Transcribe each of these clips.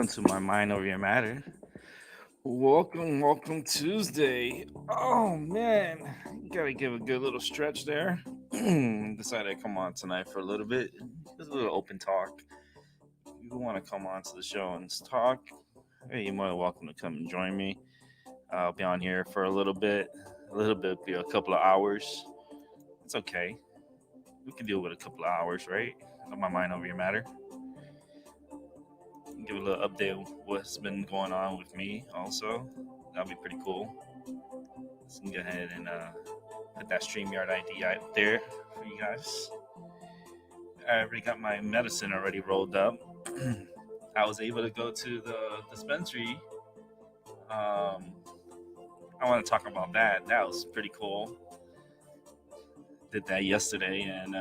welcome to my Mind Over Your Matter. Welcome Tuesday. Oh man, gotta give a good little stretch there. Decided to come on tonight for a little bit, just a little open talk. If you want to come on to the show and talk, hey, you're more than welcome to come and join me. I'll be on here for a little bit, be a couple of hours. It's okay. We can deal with a couple of hours, right? On my Mind Over Your Matter. Give a little update of what's been going on with me also. That'll be pretty cool. Let's go ahead and put that StreamYard ID out there for you guys. I already got my medicine already rolled up. I was able to go to the dispensary. Um, I want to talk about that. That was pretty cool. Did that yesterday and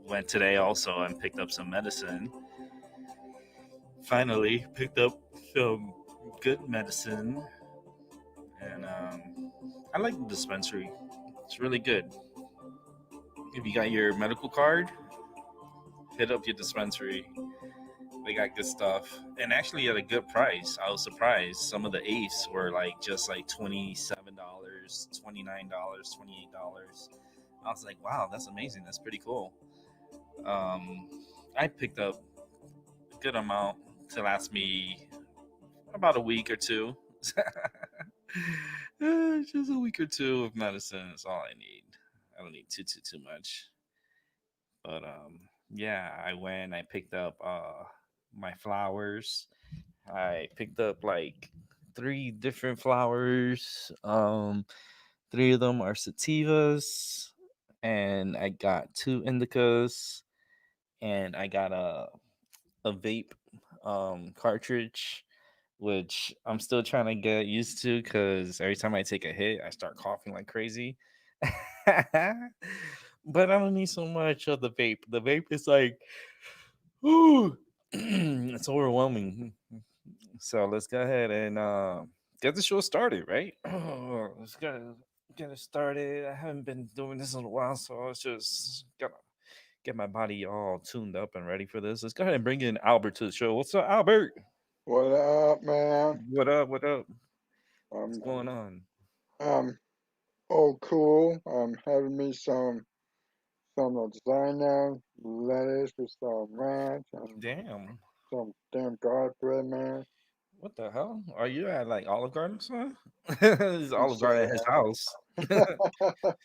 went today also and picked up some medicine. Finally, picked up some good medicine and I like the dispensary. It's really good. If you got your medical card, hit up your dispensary. They got good stuff, and actually at a good price. I was surprised. Some of the eighths were like just like $27, $29, $28. I was like, wow, that's amazing. That's pretty cool. Um, I picked up a good amount to last me about a week or two. Just a week or two of medicine is all I need. I don't need too much. But yeah, I went. I picked up my flowers. I picked up like three different flowers. Three of them are sativas, and I got two indicas, and I got a vape cartridge, which I'm still trying to get used to because every time I take a hit, I start coughing like crazy. But I don't need so much of the vape. The vape is like, ooh, it's overwhelming. So let's go ahead and get the show started, right? Let's get it started. I haven't been doing this in a while, so it's just gotta get my body all tuned up and ready for this. Let's go ahead and bring in Albert to the show. What's up, Albert? What up, man? What up? What up? What's I'm going on? I'm all cool. I'm having me some lasagna, lettuce with some ranch, and Damn. some damn garlic bread, man. What the hell? Are you at like Olive Garden, son? It's You Olive say Garden at his house. that?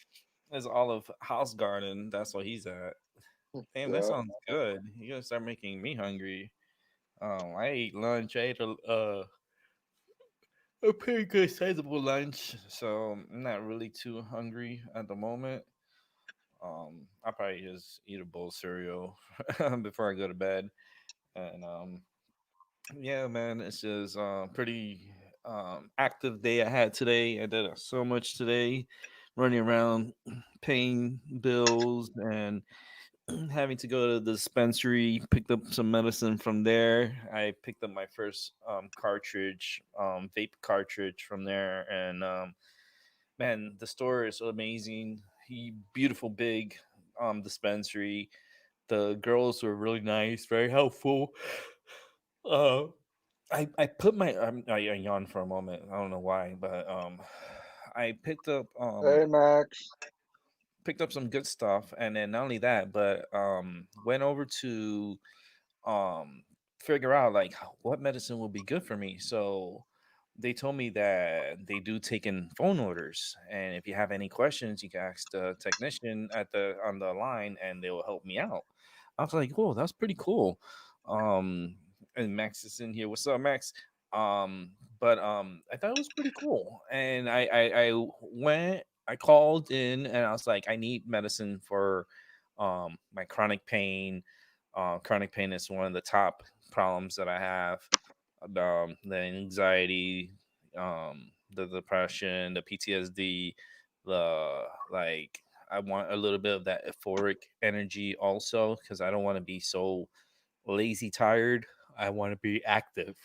It's Olive House Garden. That's what he's at. Damn, that Yeah. sounds good. You gotta start making me hungry. I ate lunch. I ate a pretty good sizable lunch, so I'm not really too hungry at the moment. I probably just eat a bowl of cereal before I go to bed, and yeah, man, it's just pretty active day I had today. I did so much today, running around, paying bills, and having to go to the dispensary. Picked up some medicine from there. I picked up my first cartridge, vape cartridge from there, and man, the store is amazing. Beautiful, big dispensary. The girls were really nice, very helpful. Uh, I put my I yawned for a moment. I don't know why, but I Hey, Max. picked up some good stuff, and then not only that, but went over to um figure out like what medicine will be good for me. So they told me that they do take in phone orders, and if you have any questions, you can ask the technician at the on the line, and they will help me out. I was like, oh, that's pretty cool. Um, and Max is in here. What's up, Max? But I thought it was pretty cool, and I went. I called in, and I was like, I need medicine for my chronic pain. Chronic pain is one of the top problems that I have. The anxiety, the depression, the PTSD, the like. I want a little bit of that euphoric energy also because I don't want to be so lazy tired. I want to be active.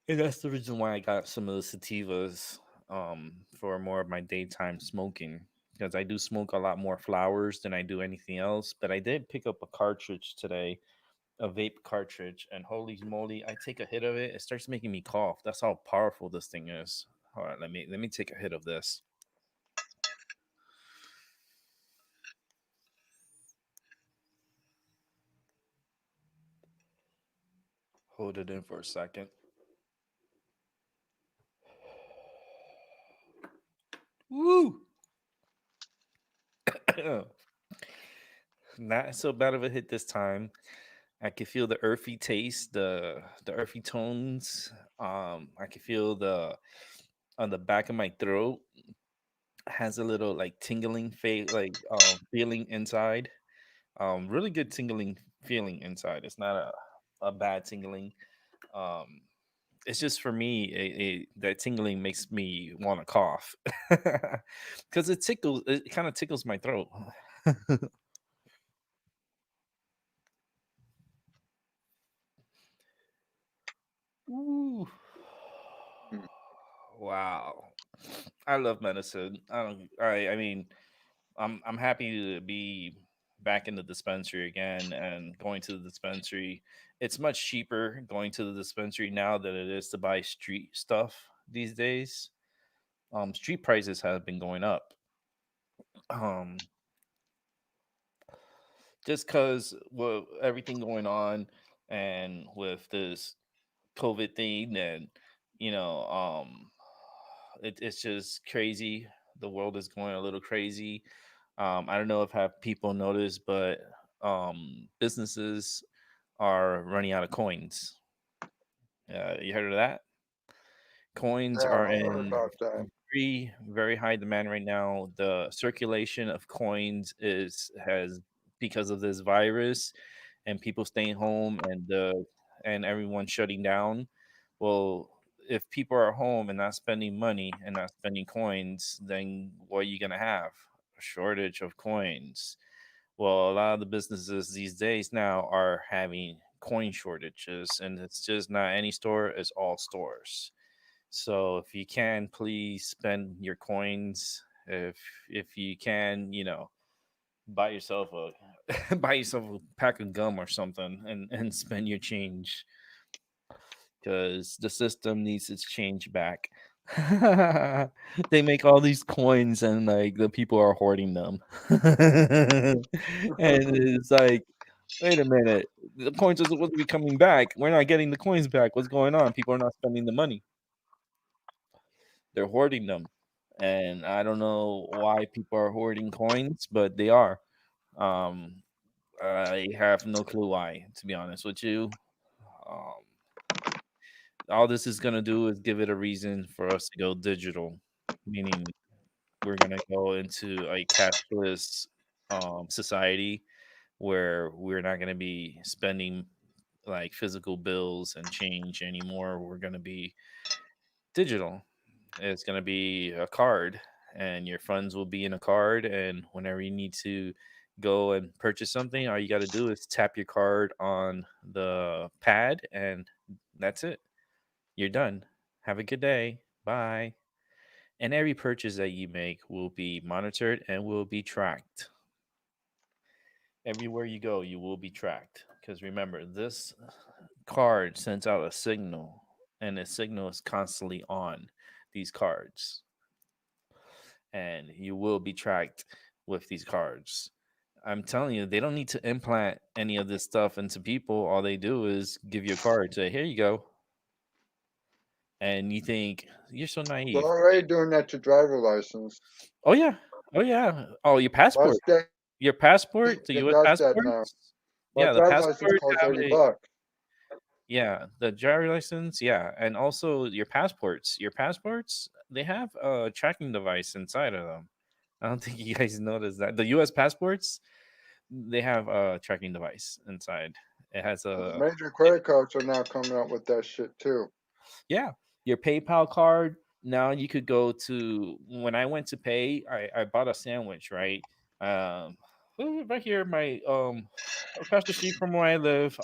And that's the reason why I got some of the sativas for more of my daytime smoking because I do smoke a lot more flowers than I do anything else. But I did pick up a cartridge today a vape cartridge, and holy moly, I take a hit of it, it starts making me cough. That's how powerful this thing is. All right, let me take a hit of this. Hold it in for a second. Woo! Not so bad of a hit this time. I can feel the earthy taste, the earthy tones. I can feel the on the back of my throat has a little like tingling feeling inside. Really good tingling feeling inside. It's not a bad tingling. Um, it's just for me, that tingling makes me want to cough because it tickles. It kind of tickles my throat. Ooh. Mm. Wow. I love medicine. I don't. I mean, I'm happy to be back in the dispensary again and going to the dispensary. It's much cheaper going to the dispensary now than it is to buy street stuff these days. Street prices have been going up. Um, just because with everything going on and with this COVID thing and you know, it's just crazy. The world is going a little crazy. I don't know if have people noticed, but businesses are running out of coins. You heard of that? Coins Yeah, are I heard in about that. very high demand right now. The circulation of coins is has because of this virus and people staying home and everyone shutting down. Well, if people are home and not spending money and not spending coins, then what are you gonna have? A shortage of coins. Well, a lot of the businesses these days now are having coin shortages, and it's just not any store; it's all stores. So if you can, please spend your coins. If you can, buy yourself a buy yourself a pack of gum or something, and spend your change because the system needs its change back. They make all these coins and like the people are hoarding them, and it's like, wait a minute, the coins are supposed to be coming back. We're not getting the coins back. What's going on? People are not spending the money. They're hoarding them, and I don't know why people are hoarding coins, but they are. Um, I have no clue why, to be honest with you. Um, all this is gonna do is give it a reason for us to go digital, meaning we're gonna go into a cashless society where we're not gonna be spending like physical bills and change anymore. We're gonna be digital. It's gonna be a card, and your funds will be in a card. And whenever you need to go and purchase something, all you got to do is tap your card on the pad, and that's it. You're done. Have a good day. Bye. And every purchase that you make will be monitored and will be tracked. Everywhere you go, you will be tracked. Because remember, this card sends out a signal, and the signal is constantly on these cards, and you will be tracked with these cards. I'm telling you, they don't need to implant any of this stuff into people. All they do is give you a card, say, "Here you go," and you think you're so They're naive. already doing that to driver license. Oh yeah, oh yeah. Oh, your passport, Last state your passport, the that U.S. does that now. passports. My Yeah, the driver's license passport costs have 80 a bucks. yeah, the driver license. Yeah, and also your passports. Your passports they have a tracking device inside of them. I don't think you guys noticed that the U.S. passports they have a tracking device inside. It has The a major credit cards are now coming out with that shit too. yeah, your PayPal card. Now you could go to when I went to pay, I bought a sandwich, right? Um right here, my across the street from where I live,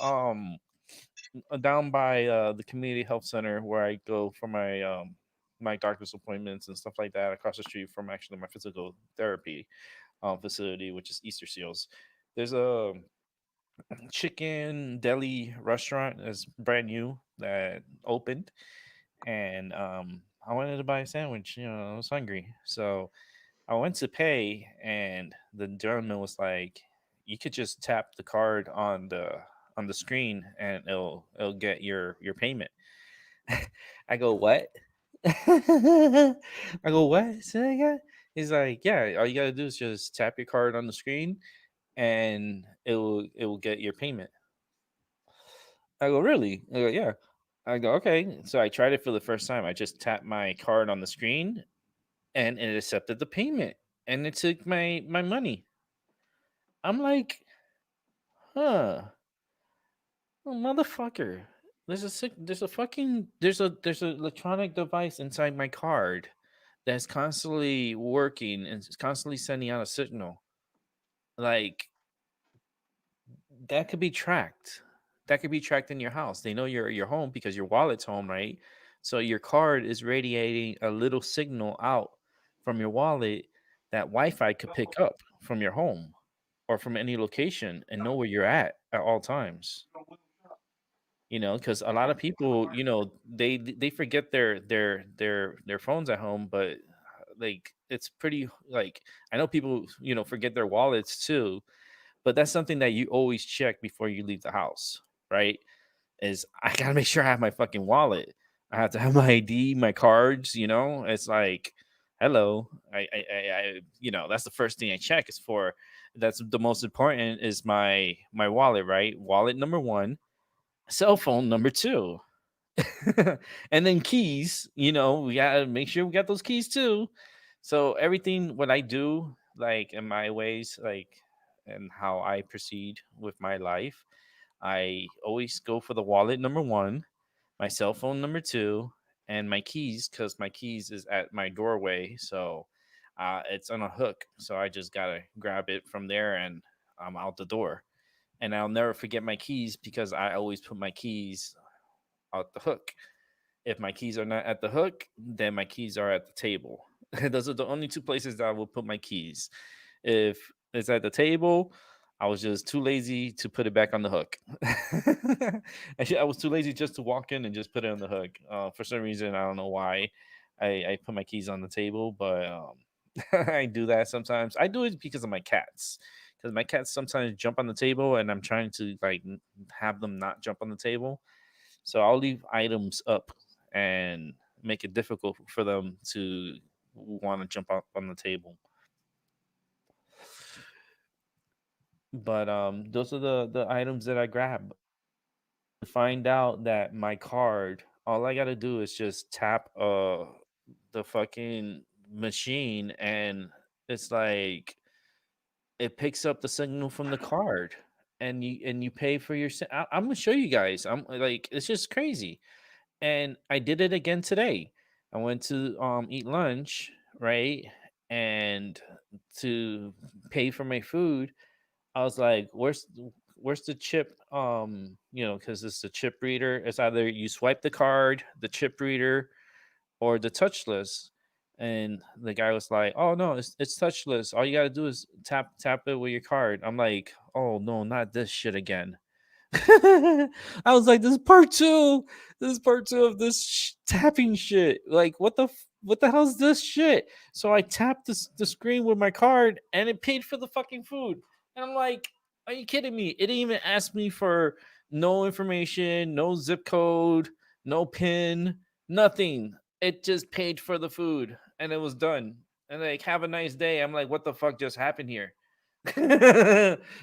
down by the community health center where I go for my doctor's appointments and stuff like that, across the street from actually my physical therapy facility, which is Easter Seals. There's chicken deli restaurant that's brand new that opened, and I wanted to buy a sandwich. I was hungry, so I went to pay, and the gentleman was like, "You could just tap the card on the screen, and it'll get your payment." I go, "What?" I go, "What?" Say that again. He's like, "Yeah, all you gotta do is just tap your card on the screen, and it will get your payment." I go, "Really?" I go, "Yeah." I go, "Okay." So I tried it for the first time. I just tapped my card on the screen, and it accepted the payment, and it took my money. I'm like, huh, oh, motherfucker. There's a electronic device inside my card that's constantly working and it's constantly sending out a signal. Like that could be tracked. That could be tracked in your house. They know you're home because your wallet's home, right? So your card is radiating a little signal out from your wallet that Wi-Fi could pick up from your home or from any location and know where you're at all times. Because a lot of people, they forget their phones at home, but like it's pretty like I know people, forget their wallets too, but that's something that you always check before you leave the house, right? Is I gotta make sure I have my fucking wallet. I have to have my ID, my cards. It's like, hello, that's the first thing I check is for. That's the most important is my wallet, right? Wallet number one, cell phone number two, and then keys. We gotta make sure we got those keys too. So everything what I do, like in my ways, like and how I proceed with my life, I always go for the wallet number one, my cell phone number two, and my keys because my keys is at my doorway. So it's on a hook. So I just gotta grab it from there and I'm out the door. And I'll never forget my keys because I always put my keys out the hook. If my keys are not at the hook, then my keys are at the table. Those are the only two places that I will put my keys. If it's at the table, I was just too lazy to put it back on the hook. Actually, I was too lazy just to walk in and just put it on the hook. For some reason, I don't know why I put my keys on the table, but I do that sometimes. I do it because of my cats. Because my cats sometimes jump on the table, and I'm trying to like have them not jump on the table. So I'll leave items up and make it difficult for them to want to jump up on the table. But those are the items that I grab. To find out that my card, all I gotta do is just tap the fucking machine, and it's like it picks up the signal from the card, and you pay for your. I'm gonna show you guys. I'm like it's just crazy. And I did it again today. I went to eat lunch, right? And to pay for my food, I was like, where's the chip? Because it's the chip reader. It's either you swipe the card, the chip reader, or the touchless. And the guy was like, "Oh no, it's touchless. All you gotta do is tap it with your card." I'm like, "Oh no, not this shit again." I was like, "This is part two. This is part two of this tapping shit. Like, what the hell's this shit?" So I tapped the screen with my card, and it paid for the fucking food. And I'm like, "Are you kidding me?" It didn't even ask me for no information, no zip code, no pin, nothing. It just paid for the food, and it was done. And like, have a nice day. I'm like, "What the fuck just happened here?"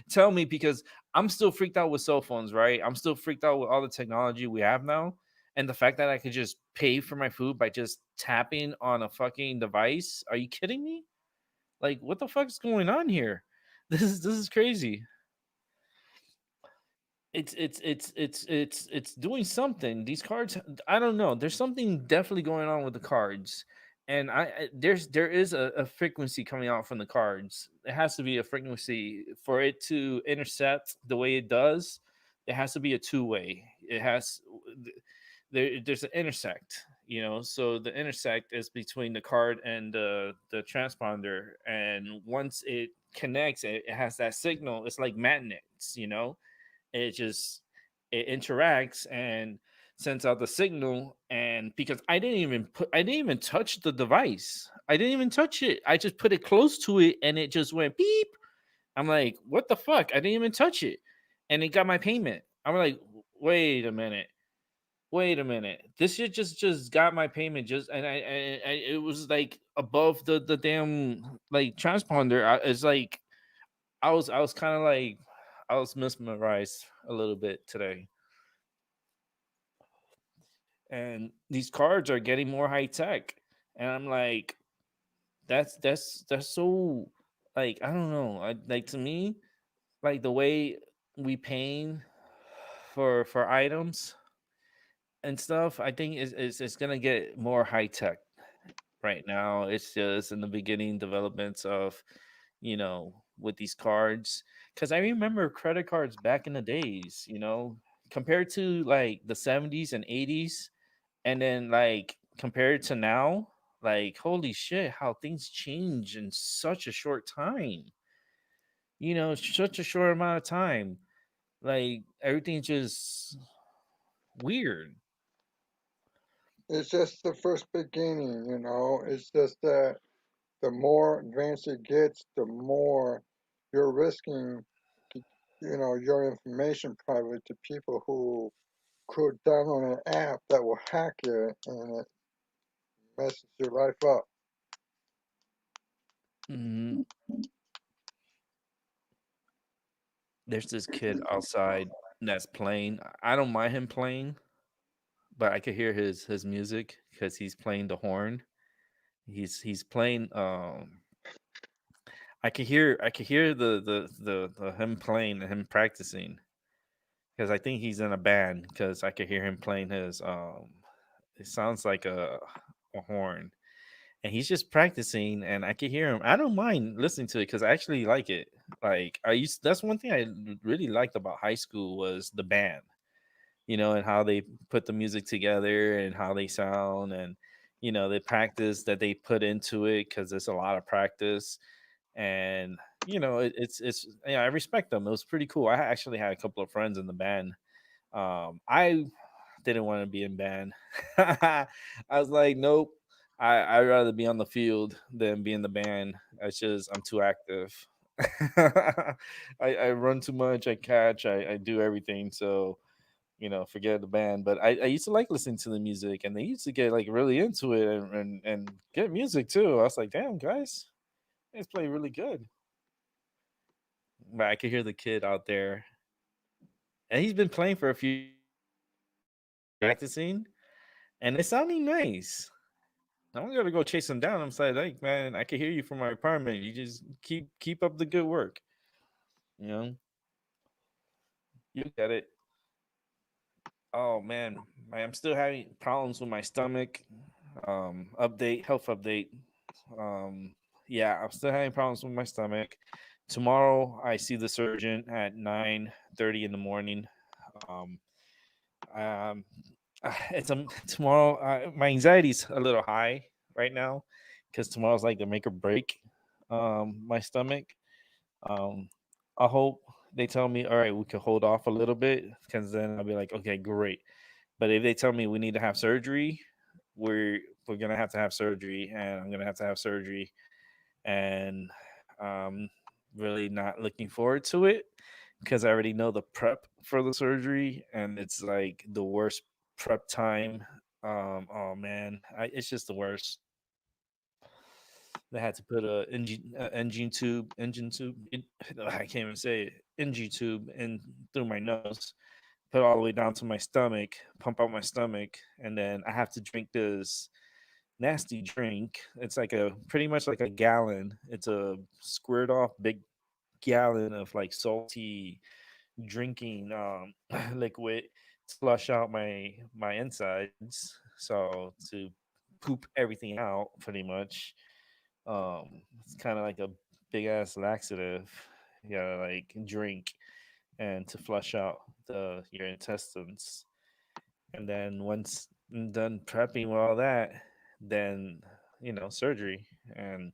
Tell me, because I'm still freaked out with cell phones, right? I'm still freaked out with all the technology we have now. And the fact that I could just pay for my food by just tapping on a fucking device. Are you kidding me? Like, what the fuck is going on here? This is crazy. It's doing something. These cards, I don't know. There's something definitely going on with the cards, and there is a frequency coming out from the cards. It has to be a frequency for it to intercept the way it does. It has to be a two way. There's an intersect. So the intersect is between the card and the transponder, and once it connects, it has that signal. It's like magnets. It just it interacts and sends out the signal. And because I didn't even touch the device. I didn't even touch it. I just put it close to it and it just went beep. I'm like, what the fuck? I didn't even touch it. And it got my payment. I'm like, wait a minute. Wait a minute. This shit just got my payment just and I it was like above the damn like transponder. It's like I was kind of like I was mesmerized a little bit today. And these cards are getting more high tech. And I'm like, that's so like I don't know. Like to me, like the way we paying for items and stuff, I think is it's gonna get more high tech. Right now it's just in the beginning developments of, with these cards. Because I remember credit cards back in the days, compared to like the 70s and 80s, and then like compared to now, like holy shit, how things change in such a short time, such a short amount of time. Like everything just weird. It's just the first beginning, you know. It's just that the more advanced it gets, the more you're risking, your information private to people who could download an app that will hack it and it messes your life up. Mhm. There's this kid outside that's playing. I don't mind him playing, but I could hear his music because he's playing the horn. He's playing. I could hear the him playing and him practicing because I think he's in a band because I could hear him playing his. It sounds like a horn, and he's just practicing, and I can hear him. I don't mind listening to it because I actually like it. Like I used. That's one thing I really liked about high school was the band, and how they put the music together and how they sound, and the practice that they put into it because there's a lot of practice. And it's yeah, I respect them. It was pretty cool. I actually had a couple of friends in the band. I didn't want to be in band. I was like, nope. I'd rather be on the field than be in the band. It's just I'm too active. I run too much. I catch. I do everything. So forget the band. But I used to like listening to the music, and they used to get like really into it and get music too. I was like, damn guys, they play really good. But I could hear the kid out there, and he's been playing for a few years now, practicing, and it's sounding nice. I'm gonna go chase him down. I'm saying, like, man, I can hear you from my apartment. You just keep up the good work. You know, you get it. Oh man, I'm still having problems with my stomach. Health update. Um, yeah, I'm still having problems with my stomach. Tomorrow, I see the surgeon at 9:30 in the morning. Um, um, it's tomorrow. My anxiety's a little high right now because tomorrow's like the make or break. My stomach. Um, I hope they tell me, all right, we can hold off a little bit because then I'll be like, okay, great. But if they tell me we need to have surgery, we're gonna have to have surgery, and I'm gonna have to have surgery, and um, really not looking forward to it because I already know the prep for the surgery, and it's like the worst prep time. Oh man, it's just the worst. They had to put a engine tube. I can't even say it. Engine tube in through my nose, put all the way down to my stomach, pump out my stomach, and then I have to drink this nasty drink. It's like a pretty much like a gallon. It's a squared off big gallon of like salty drinking liquid to flush out my insides. So to poop everything out pretty much. It's kind of like a big ass laxative. You gotta like drink and to flush out the your intestines. And then once I'm done prepping with all that, then surgery. And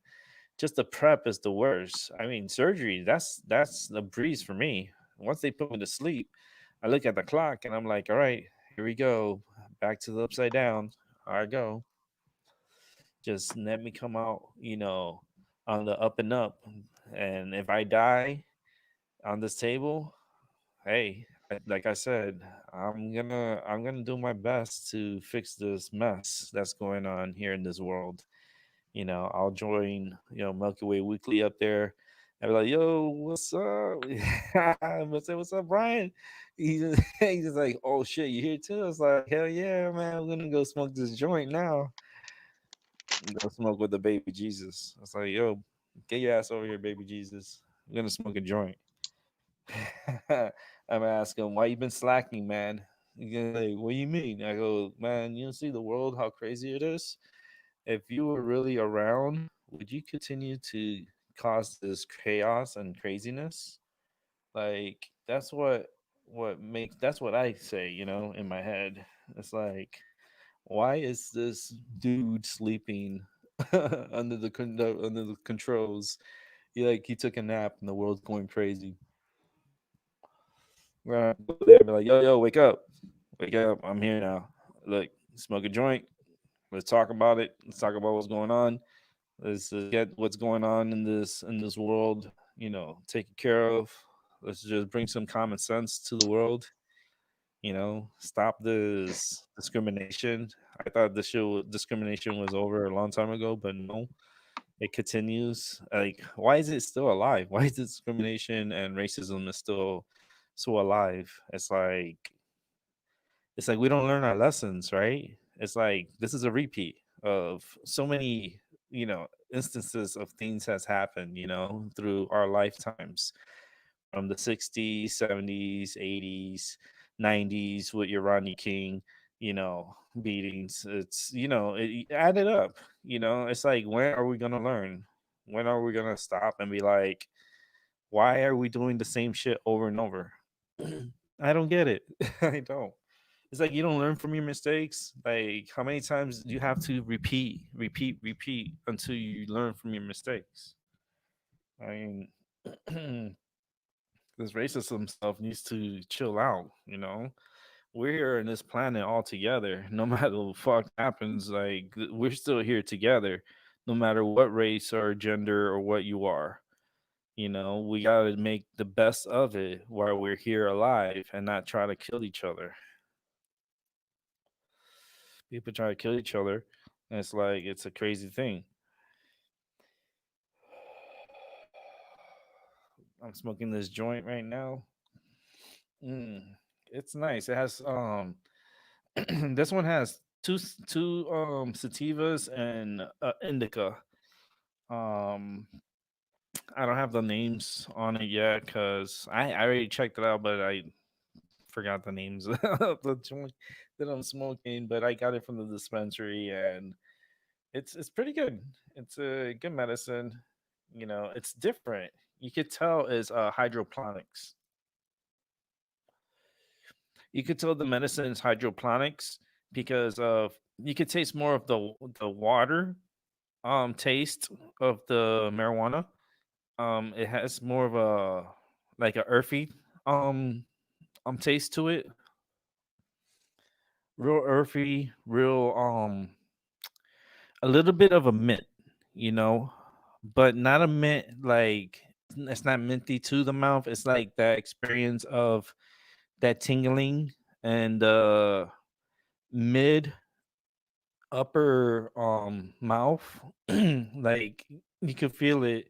just the prep is the worst. I mean, surgery, that's a breeze for me. Once they put me to sleep, I look at the clock and I'm like, all right, here we go, back to the upside down. I go, just let me come out, on the up and up. And if I die on this table, hey, like I said, I'm gonna do my best to fix this mess that's going on here in this world. I'll join, Milky Way Weekly up there. And be like, yo, what's up? I'm gonna say, what's up, Brian? He's just like, oh shit, you here too? I was like, hell yeah, man, I'm gonna go smoke this joint now. Go smoke with the baby Jesus. I was like, yo, get your ass over here, baby Jesus. I'm gonna smoke a joint. I'm gonna ask him, why you been slacking, man? He's gonna like, what do you mean? I go, man, you don't see the world, how crazy it is? If you were really around, would you continue to cause this chaos and craziness? Like that's what I say, in my head. It's like, why is this dude sleeping under the controls? He took a nap and the world's going crazy. We're gonna go there and be like, yo, wake up, I'm here now. Look, smoke a joint. Let's talk about it. Let's talk about what's going on. Let's get what's going on in this world, taken care of. Let's just bring some common sense to the world. Stop this discrimination. I thought discrimination was over a long time ago, but no, it continues. Like, why is it still alive? Why is discrimination and racism is still so alive? It's like we don't learn our lessons, right? It's like this is a repeat of so many, instances of things has happened, through our lifetimes, from the 60s, 70s, 80s, 90s with your Rodney King, beatings. It's, it added up, it's like, when are we going to learn? When are we going to stop and be like, why are we doing the same shit over and over? I don't get it. I don't. It's like you don't learn from your mistakes. Like, how many times do you have to repeat until you learn from your mistakes? I mean, this racism stuff needs to chill out. We're here in this planet all together. No matter what the fuck happens, like, we're still here together, no matter what race or gender or what you are. We gotta make the best of it while we're here alive and not try to kill each other. People try to kill each other, and it's like it's a crazy thing. I'm smoking this joint right now. Mm, it's nice. It has this one has two sativas and indica. Um, I don't have the names on it yet because I already checked it out, but I forgot the names of the joint that I'm smoking. But I got it from the dispensary, and it's pretty good. It's a good medicine. It's different. You could tell is hydroponics. You could tell the medicine is hydroponics because of you could taste more of the water taste of the marijuana. It has more of a like a earthy um taste to it. Real earthy, real a little bit of a mint, you know, but not a mint like it's not minty to the mouth. It's like that experience of that tingling and mid upper mouth. Like you could feel it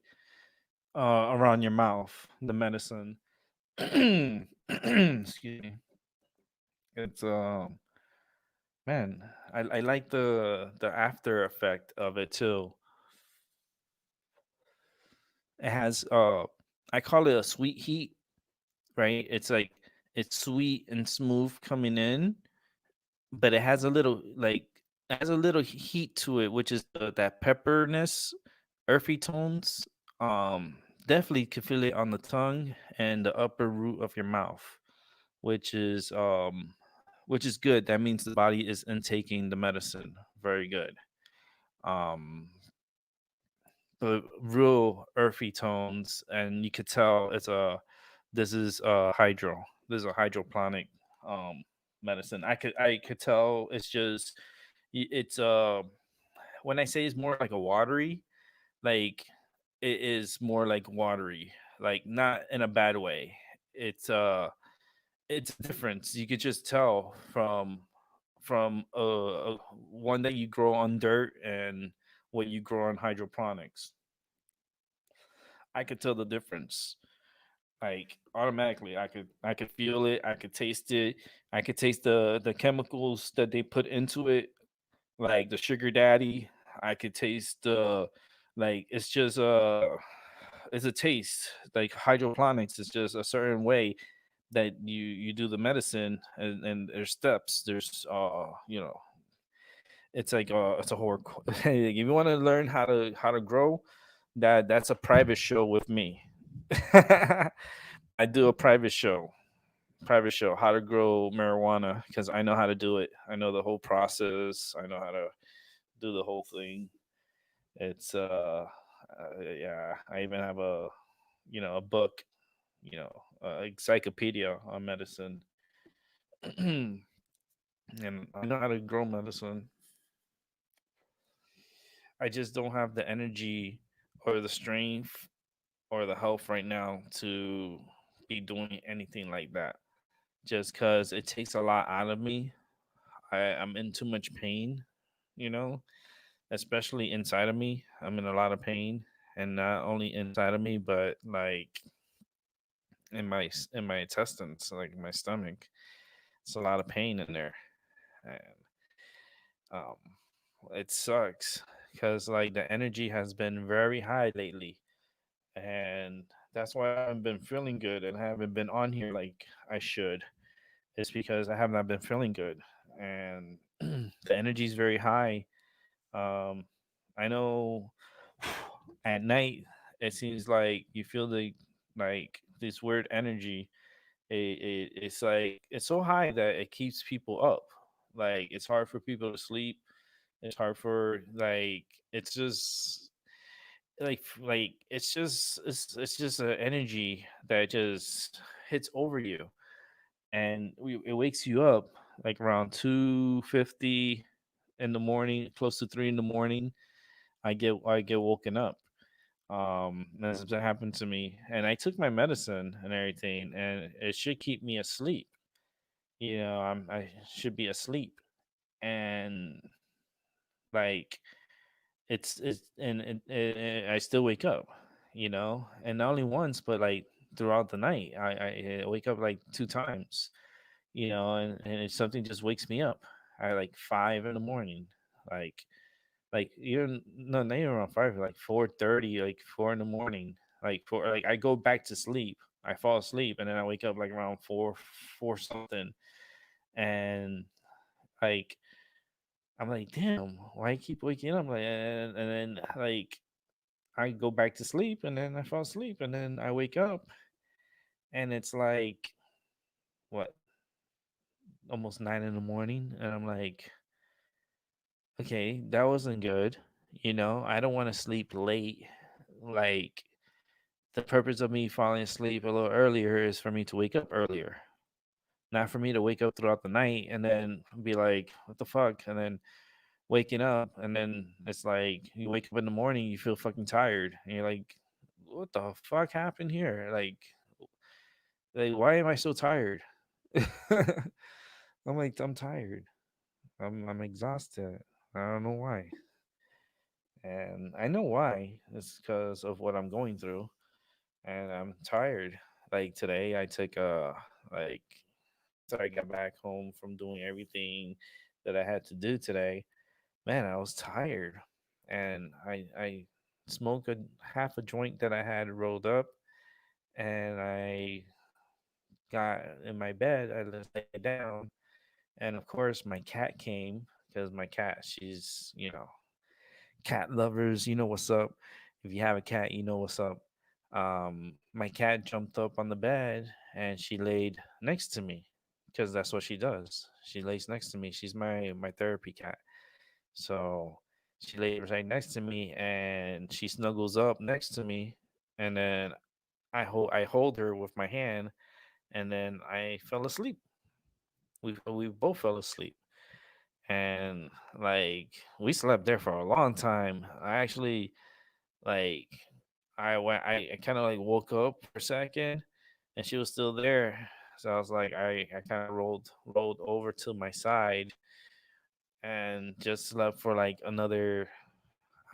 around your mouth, the medicine. Excuse me. It's man, I like the after effect of it too. It has I call it a sweet heat, right? It's like it's sweet and smooth coming in, but it has a little like has a little heat to it, which is that pepperness, earthy tones. Definitely can feel it on the tongue and the upper root of your mouth, which is which is good. That means the body is intaking the medicine very good. Um, but real earthy tones, and you could tell it's a This is hydro. This is a hydroponic um medicine. I could tell it's just it's when I say it's more like a watery, like it is more like watery, like not in a bad way. It's it's a difference. You could just tell from one that you grow on dirt and what you grow on hydroponics. I could tell the difference. Like automatically, I could feel it. I could taste it. I could taste the chemicals that they put into it, like the sugar daddy. I could taste the like it's a taste. Like hydroponics is just a certain way that you do the medicine, and there's steps. There's it's like it's a horror. If you want to learn how to grow, that's a private show with me. I do a private show, how to grow marijuana, because I know how to do it. I know the whole process. I know how to do the whole thing. It's yeah. I even have a book, encyclopedia on medicine, and I know how to grow medicine. I just don't have the energy or the strength or the health right now to be doing anything like that. Just because it takes a lot out of me. I'm in too much pain, you know, especially inside of me. I'm in a lot of pain, and not only inside of me, but like in my intestines, like my stomach. It's a lot of pain in there, and um, it sucks because like the energy has been very high lately, and that's why I haven't been feeling good and haven't been on here like I should. It's because I have not been feeling good, and the energy is very high. Um, I know at night it seems like you feel like this weird energy. It's like it's so high that it keeps people up. Like it's hard for people to sleep. It's hard for like it's just it's just an energy that just hits over you, and it wakes you up like around 2:50 in the morning, close to 3 in the morning. I get woken up. That happened to me, and I took my medicine and everything, and it should keep me asleep. I should be asleep, and like it's and I still wake up, and not only once, but like throughout the night. I wake up like two times, and if something just wakes me up at like 5 in the morning, like even no, not even around 5, like 4:30, like 4 in the morning, like four, like I go back to sleep. I fall asleep and then I wake up like around four something, and like I'm like, damn, why I keep waking up? Like, and then like I go back to sleep and then I fall asleep and then I wake up and it's like what, almost 9 in the morning, and I'm like, okay, that wasn't good. I don't want to sleep late. Like the purpose of me falling asleep a little earlier is for me to wake up earlier, not for me to wake up throughout the night and then be like, what the fuck? And then waking up, and then it's like you wake up in the morning, you feel fucking tired, and you're like, what the fuck happened here? Like why am I so tired? I'm like, I'm tired. I'm exhausted. I don't know why. And I know why. It's because of what I'm going through, and I'm tired. Like today, I took like after I got back home from doing everything that I had to do today. Man, I was tired, and I smoked a half a joint that I had rolled up, and I got in my bed. I just lay down, and of course, my cat came because my cat, she's cat lovers, you know what's up. If you have a cat, you know what's up. My cat jumped up on the bed and she laid next to me because that's what she does. She lays next to me. She's my therapy cat. So she laid right next to me and she snuggles up next to me. And then I hold her with my hand, and then I fell asleep. We both fell asleep, and like we slept there for a long time. I actually like I kind of like woke up for a second, and she was still there. So I was like, I kind of rolled over to my side and just slept for like another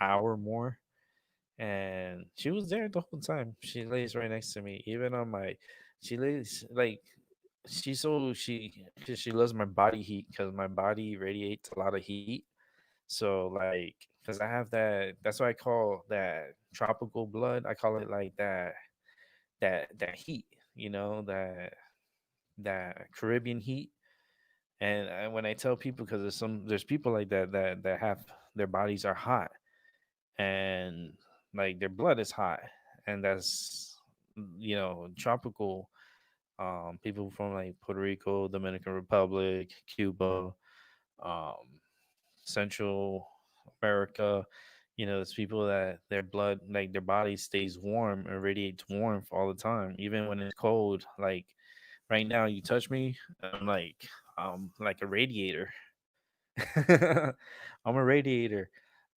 hour more. And she was there the whole time. She lays right next to me, even on my. She lays like she loves my body heat because my body radiates a lot of heat. So like, because I have that. That's what I call that tropical blood. I call it like that heat. That Caribbean heat. And when I tell people, because there's people like that have their bodies are hot, and like their blood is hot, and that's tropical. People from like Puerto Rico, Dominican Republic, Cuba, um, Central America. It's people that their blood, like their body, stays warm and radiates warmth all the time, even when it's cold. Like right now, you touch me, and I'm like a radiator. I'm a radiator,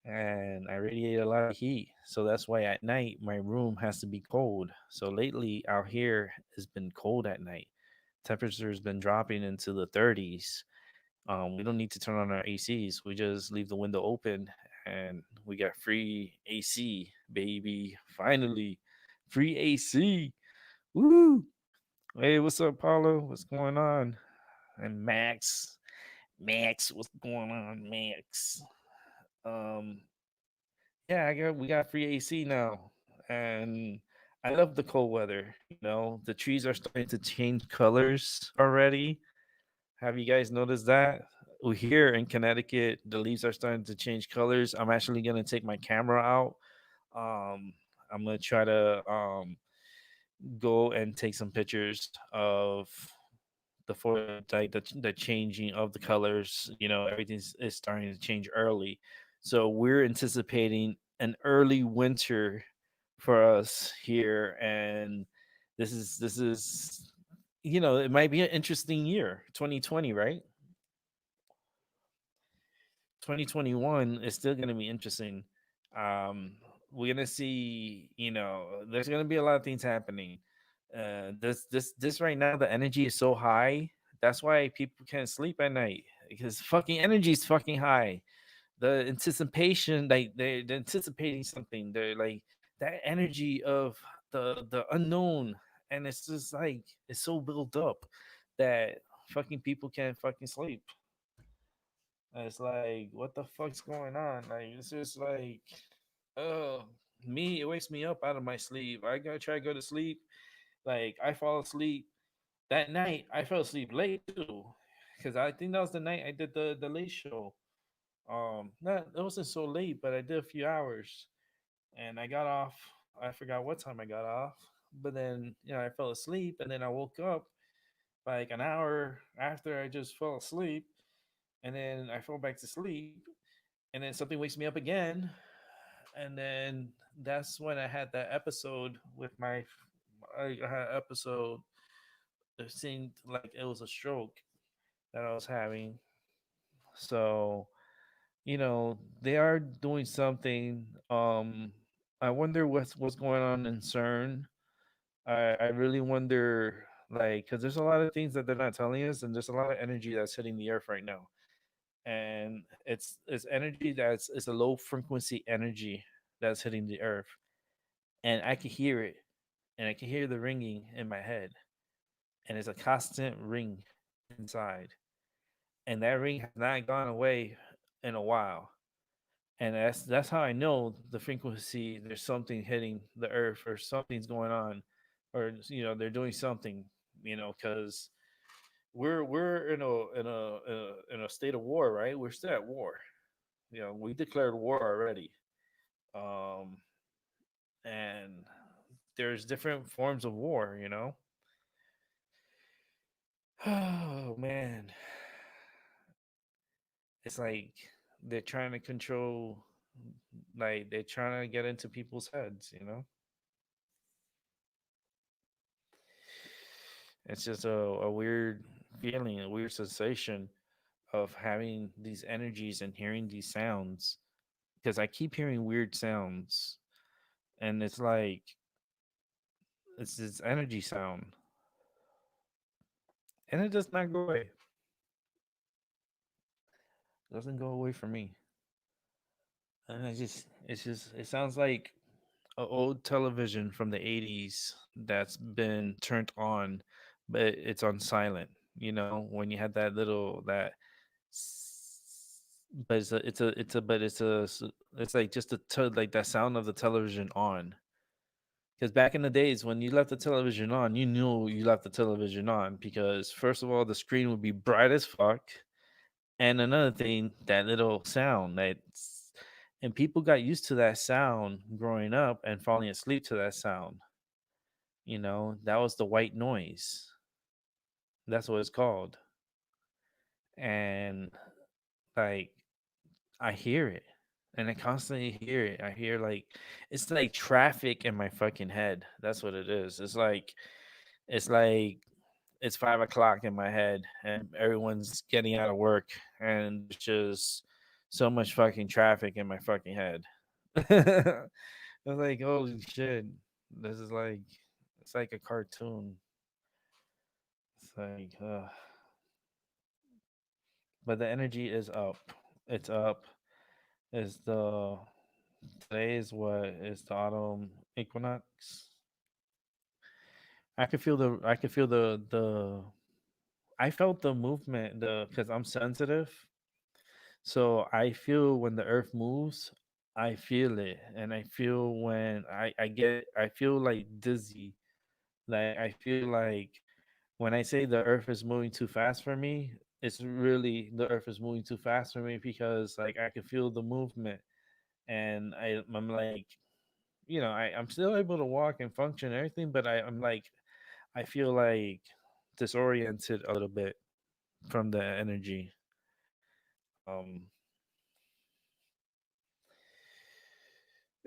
and I radiate a lot of heat. So that's why at night my room has to be cold. So lately out here has been cold at night. Temperature has been dropping into the 30s. We don't need to turn on our ACs. We just leave the window open, and we got free AC, baby. Finally, free AC. Woo! Hey, what's up, Paulo? What's going on? And Max. Max, what's going on, Max? Um, yeah, we got free AC now, and I love the cold weather. The trees are starting to change colors already. Have you guys noticed that? Here in Connecticut, the leaves are starting to change colors. I'm actually gonna take my camera out. Um, I'm gonna try to go and take some pictures of the foliage, like the changing of the colors. Everything is starting to change early, so we're anticipating an early winter for us here, and this is it might be an interesting year, 2020, right? 2021 is still going to be interesting. We're going to see, there's going to be a lot of things happening. This right now, the energy is so high. That's why people can't sleep at night, because fucking energy is fucking high. The anticipation, like they're anticipating something. They're like that energy of the unknown, and it's just like it's so built up that fucking people can't fucking sleep. And it's like, what the fuck's going on? Like, it's just like, oh, it wakes me up out of my sleep. I gotta try to go to sleep. Like, I fall asleep that night. I fell asleep late too, because I think that was the night I did the late show. Not it wasn't so late, but I did a few hours, and I got off. I forgot what time I got off, but then I fell asleep, and then I woke up like an hour after I just fell asleep, and then I fell back to sleep, and then something wakes me up again, and then that's when I had that episode with I had an episode. It seemed like it was a stroke that I was having. So they are doing something. I wonder what's going on in CERN. I really wonder, like, because there's a lot of things that they're not telling us, and there's a lot of energy that's hitting the earth right now, and it's energy it's a low frequency energy that's hitting the earth, and I can hear it, and I can hear the ringing in my head, and it's a constant ring inside, and that ring has not gone away in a while, and that's how I know the frequency. There's something hitting the earth, or something's going on, or they're doing something, because we're in a state of war, right? We're still at war. We declared war already. um and there's different forms of war. Oh man, it's like they're trying to control, like they're trying to get into people's heads. It's just a weird feeling, a weird sensation of having these energies and hearing these sounds, because I keep hearing weird sounds, and it's like it's this energy sound, and it does not go away. It doesn't go away for me, and it sounds like an old television from the '80s that's been turned on, but it's on silent. You know, when you had that little that, but it's like just like that sound of the television on. Because back in the days when you left the television on, you knew you left the television on because first of all, the screen would be bright as fuck, and another thing, that little sound and people got used to that sound growing up and falling asleep to that sound. You know, that was the white noise. That's what it's called. And like I hear it. And I constantly hear it. I hear like it's like traffic in my fucking head. That's what it is. It's like it's 5 o'clock in my head and everyone's getting out of work and there's just so much fucking traffic in my fucking head. I was like, holy shit. This is like it's like a cartoon. It's like but the energy is up. It's up. Is the Today is what is the autumn equinox. I could feel the I felt the movement the because I'm sensitive. So I feel when the earth moves, I feel it. And I feel when I feel like dizzy. Like I feel like when I say the earth is moving too fast for me, it's really the earth is moving too fast for me because like I can feel the movement and I'm like, I'm still able to walk and function and everything, but I'm like I feel like disoriented a little bit from the energy. Um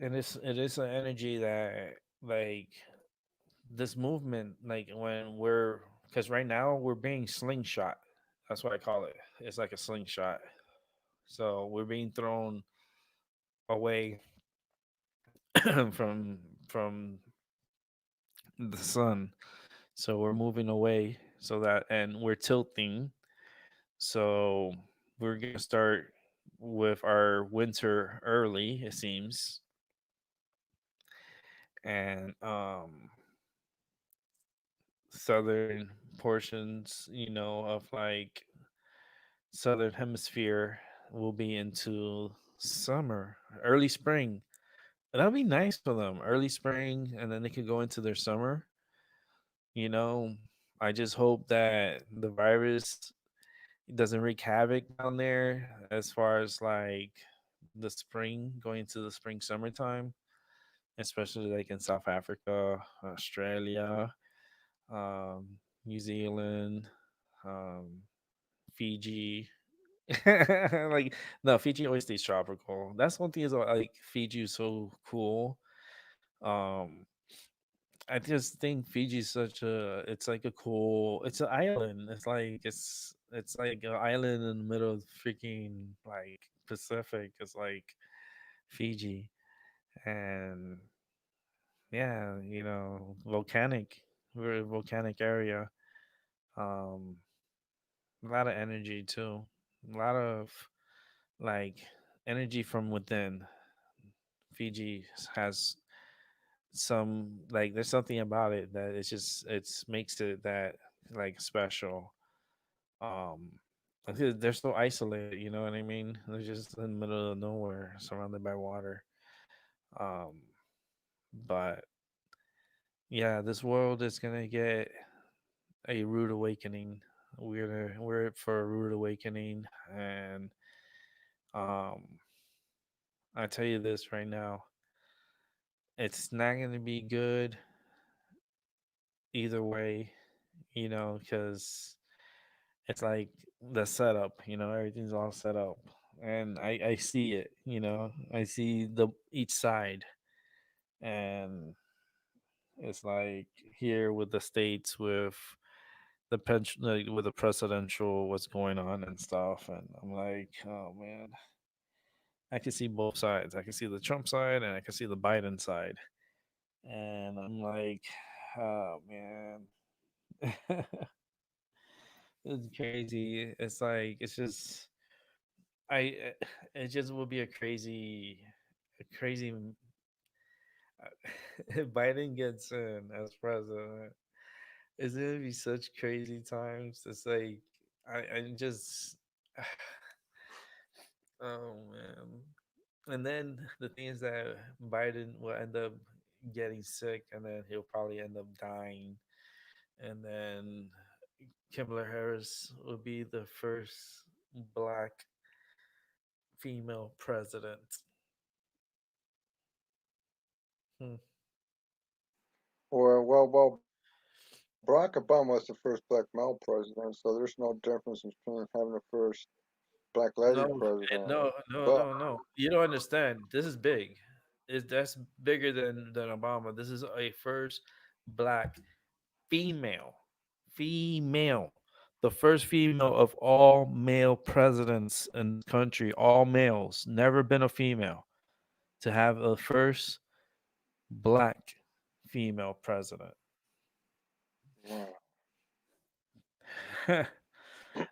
and it is an energy that like this movement like when we're because right now we're being slingshot. That's what I call it. It's like a slingshot. So we're being thrown away from from the sun. So we're moving away so that and we're tilting. So we're gonna start with our winter early, it seems. And southern portions, of like southern hemisphere will be into summer, early spring. And that'll be nice for them. Early spring, and then they could go into their summer. You know, I just hope that the virus doesn't wreak havoc down there as far as like the spring, going into the spring summertime, especially like in South Africa, Australia, New Zealand, um, Fiji. Like no, Fiji always stays tropical. That's one thing is like Fiji is so cool. Um, I just think Fiji is such a it's like a cool it's an island. It's like an island in the middle of the freaking like Pacific. It's like Fiji. And yeah, volcanic. We're a volcanic area. Um a lot of energy too. A lot of like energy from within. Fiji has some like there's something about it that it's makes it that like special. um I think they're so isolated, you know what I mean? They're just in the middle of nowhere surrounded by water. um but yeah, this world is gonna get a rude awakening. We're for a rude awakening. And um I tell you this right now, it's not gonna be good either way, because it's like the setup, everything's all set up. And I see it, I see the each side. And it's like here with the states with like with the presidential what's going on and stuff, and I'm like, oh man, I can see both sides. I can see the Trump side and I can see the Biden side, and I'm like, oh man, it's crazy. It's like it's just I it just will be a crazy if Biden gets in as president. It's gonna be such crazy times. It's like I just oh man. And then the thing is that Biden will end up getting sick, and then he'll probably end up dying, and then Kamala Harris will be the first black female president. Hmm. Barack Obama was the first black male president, so there's no difference between having the first black lady No, president. no, But no, no, no. You don't understand. This is big. Is that's bigger than Obama. This is a first black female, female, the first female of all male presidents in this country, all males, never been a female to have a first black female president. wow.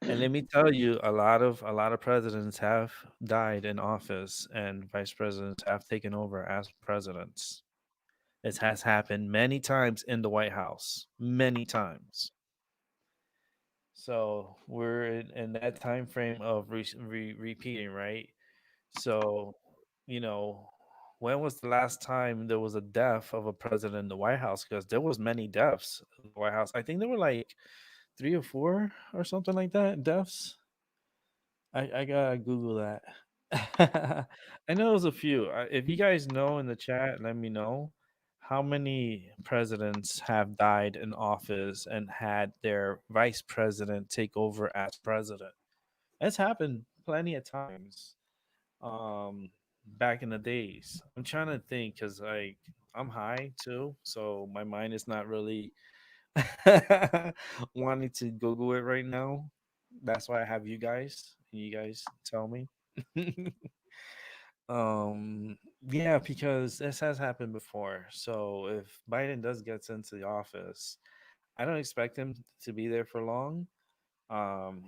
And let me tell you, a lot of presidents have died in office, and vice presidents have taken over as presidents. It has happened many times in the White House, many times. So we're in that time frame of repeating, right? So, you know, when was the last time there was a death of a president in the White House? Because there was many deaths in the White House. I think there were like 3 or 4 or something like that deaths. I gotta Google that. I know it was a few. If you guys know in the chat, let me know how many presidents have died in office and had their vice president take over as president. It's happened plenty of times. Back in the days, I'm trying to think because I'm high too, so my mind is not really wanting to Google it right now. That's why I have you guys. You guys tell me. um, yeah, because this has happened before. So if Biden does get into the office, I don't expect him to be there for long.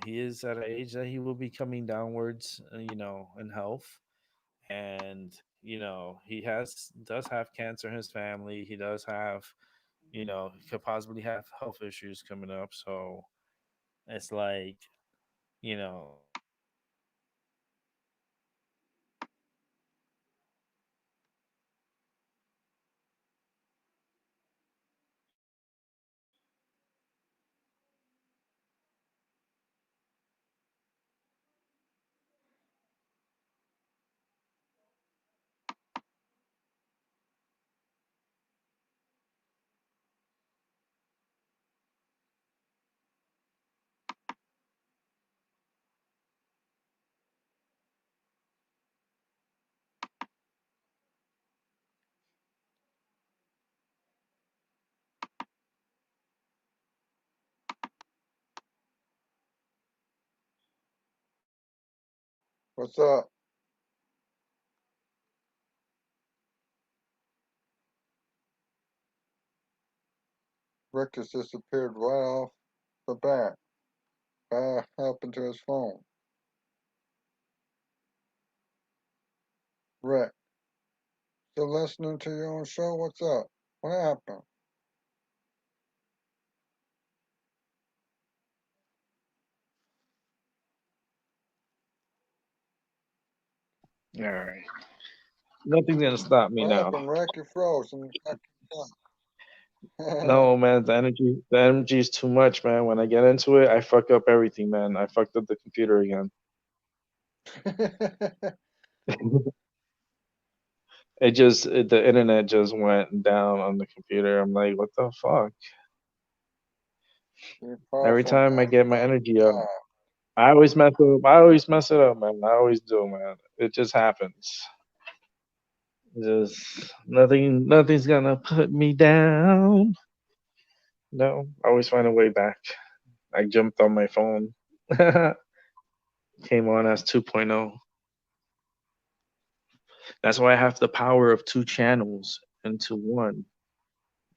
He is at an age that he will be coming downwards, in health, and he has does have cancer in his family. He does have, he could possibly have health issues coming up. So it's like, it's not like he can just take over and What's up? Rick just disappeared right off the bat. What happened to his phone? Rick, still listening to your own show? What's up? What happened? all right, nothing's gonna stop me What now. happened, Rick? You froze and got No, man, the energy is too much, man. When I get into it, I fuck up everything, man. I fucked up the computer again. The internet just went down on the computer. I'm like, what the fuck? You're Every powerful, time I man. get my Powerful energy up, God. I always mess it up. I always mess it up, man. I always do, man. It just happens. Just nothing's gonna put me down. No, I always find a way back. I jumped on my phone. Came on as 2.0. That's why I have the power of two channels into one.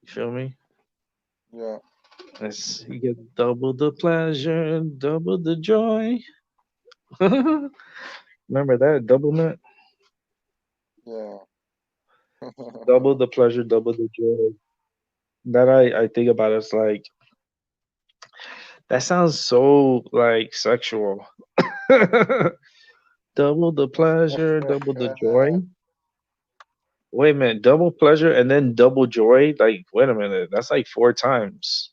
You feel me? Yeah, Let's you get double the pleasure, double the joy. Remember that double nut? yeah. Double the pleasure, double the joy. That I think about it's like that sounds so like sexual. Double the pleasure, double the joy. Wait a minute, double pleasure and then double joy? Like, wait a minute, that's like four times.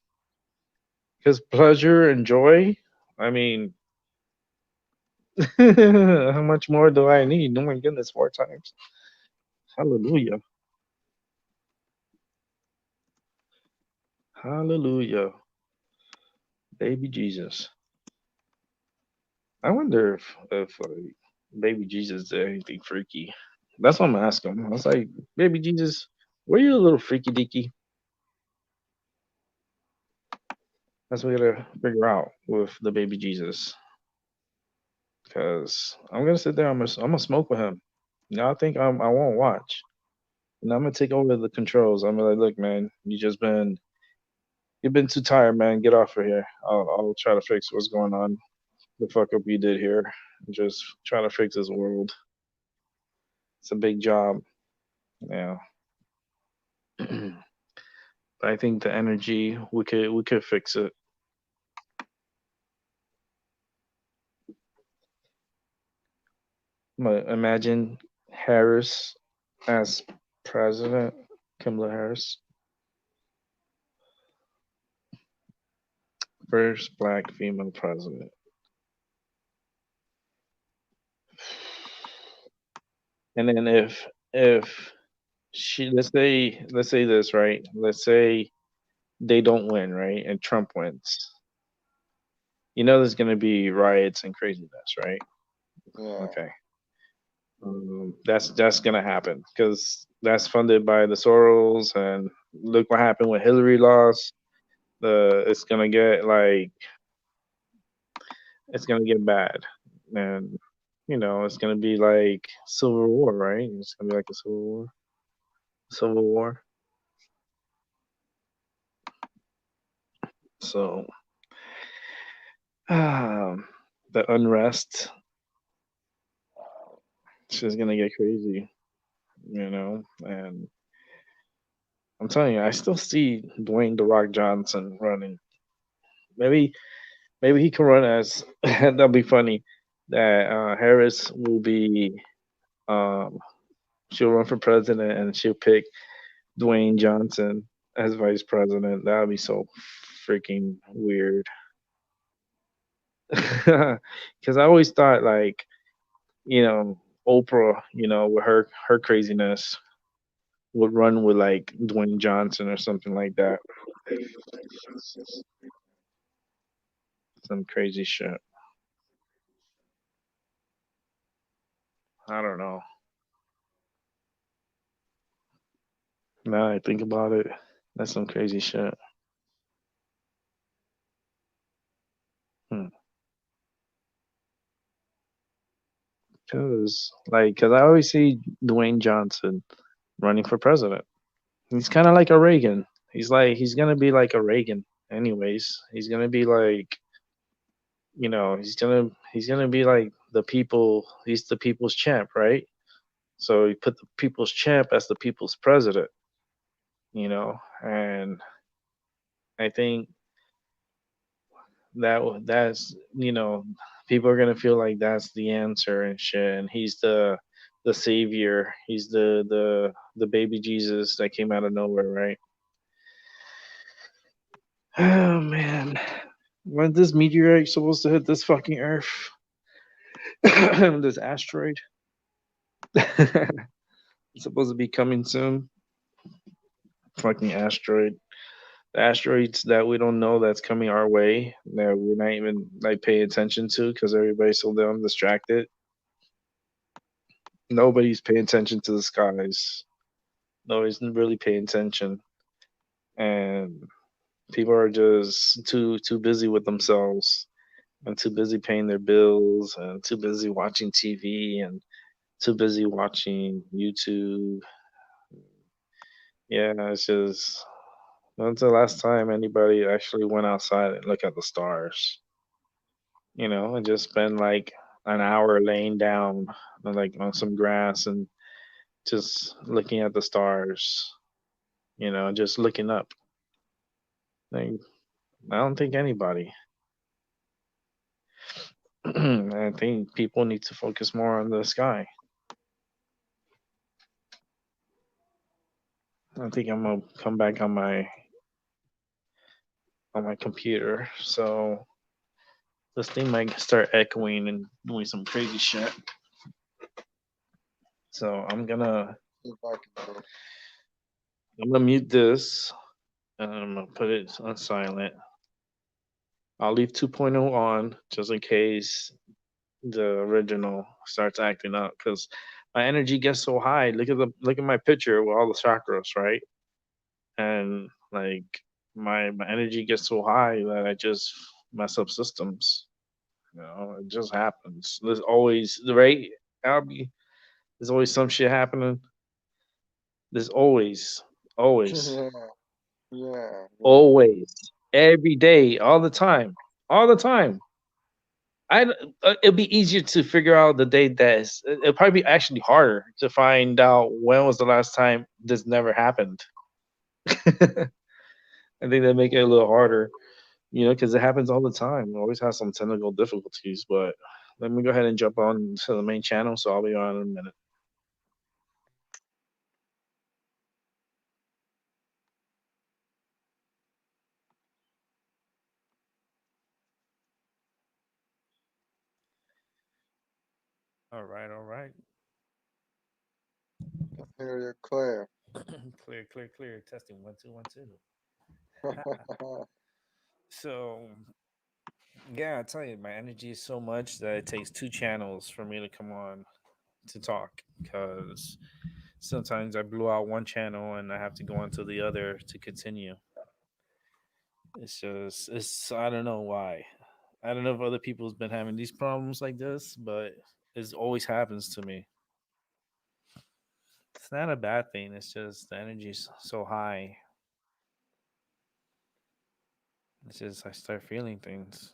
Because pleasure and joy, I mean, how much more do I need? Oh my goodness, four times. Hallelujah. Hallelujah. Baby Jesus. I wonder if like, baby Jesus did anything freaky. That's what I'm asking. I was like, baby Jesus, were you a little freaky deaky? That's what we gotta figure out with the baby Jesus. Cause I'm gonna sit there. I'm gonna smoke with him. Now I think I won't watch. And I'm gonna take over the controls. I'm gonna like, look, man, you've been too tired, man. Get off of here. I'll try to fix what's going on. The fuck up you did here. Just trying to fix this world. It's a big job. Yeah. But I think the energy we could fix it. But imagine Harris as president, Kamala Harris, first black female president. And then if she let's say this right, let's say they don't win right, and Trump wins. You know there's gonna be riots and craziness, right? Yeah, Okay, that's gonna happen because that's funded by the Soros, and look what happened when Hillary lost. The it's gonna get like it's gonna get bad, and it's gonna be like civil war, right? It's gonna be like a civil war. So um, the unrest is just gonna get crazy, and I'm telling you, I still see Dwayne the Rock Johnson running. Maybe maybe he can run as that'll be funny. That Harris will be um, she'll run for president and she'll pick Dwayne Johnson as vice president. That would be so freaking weird. Because I always thought like Oprah, with her craziness would run with like Dwayne Johnson or something like that. Some crazy shit. I don't know. Now I think about it, that's some crazy shit. Hmm. Cause I always see Dwayne Johnson running for president. He's kind of like a Reagan. He's gonna be like a Reagan, anyways. He's gonna be like, he's gonna be like the people. He's the people's champ, right? So you put the people's champ as the people's president, and I think that's people are gonna feel like that's the answer and shit, and he's the savior. He's the baby Jesus that came out of nowhere, right? Oh man, when this meteorite supposed to hit this fucking Earth? This asteroid. It's supposed to be coming soon. Fucking asteroid. The asteroids that we don't know that's coming our way that we're not even like paying attention to because everybody's so damn distracted. Nobody's paying attention to the skies. Nobody's really paying attention. And People are just too busy with themselves and too busy paying their bills and too busy watching TV and too busy watching YouTube. Yeah, it's just when's the last time anybody actually went outside and look at the stars? And just spend like an hour laying down like on some grass and just looking at the stars, just looking up. Like, I don't think anybody. I think people need to focus more on the sky. I think I'm gonna come back on my computer. So this thing might start echoing and doing some crazy shit. So See if I can do it. I'm gonna mute this and I'm gonna put it on silent. I'll leave 2.0 on just in case the original starts acting up because my energy gets so high. Look at my picture with all the chakras, right? And like my energy gets so high that I just mess up systems. It just happens. There's always the right Albie. There's always some shit happening. There's always, Yeah, yeah, yeah. always, every day, all the time, all the time. I it'll be easier to figure out the date that is. It'll probably be actually harder to find out when was the last time this never happened. I think that make it a little harder, because it happens all the time. It always has some technical difficulties, but let me go ahead and jump on to the main channel, so I'll be on in a minute. All right, all right. I hear you clear. Clear, clear, clear. Testing 1 2 1 2. So yeah, I tell you, my energy is so much that it takes two channels for me to come on to talk because sometimes I blew out one channel and I have to go onto the other to continue. It's I don't know why. I don't know if other people's been having these problems like this, but it always happens to me. It's not a bad thing. It's just the energy's so high. It's just I start feeling things.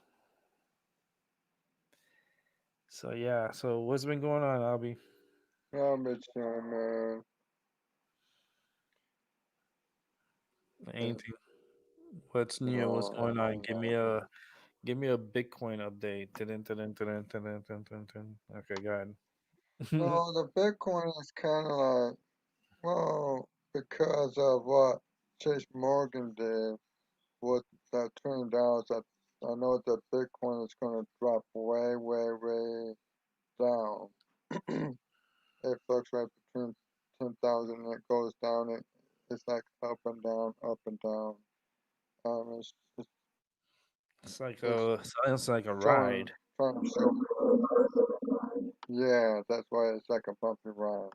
So yeah. So what's been going on, Albie? Yeah, bitch, man. Uh, Anything? What's new? What's No, going on? Give me nothing. a Bitcoin update. Dun, dun, dun, dun, dun, dun, dun, dun, dun. Okay, go ahead. So the Bitcoin is kind of like, well, because of what Chase Morgan did, what that turned out is that I know that Bitcoin is going to drop way, way, way down. It fluctuates between 10,000 and it goes down. It's like up and down, up and down. It's It's like it's a sounds like a trying ride. trying to show. Yeah, that's why it's like a bumpy ride.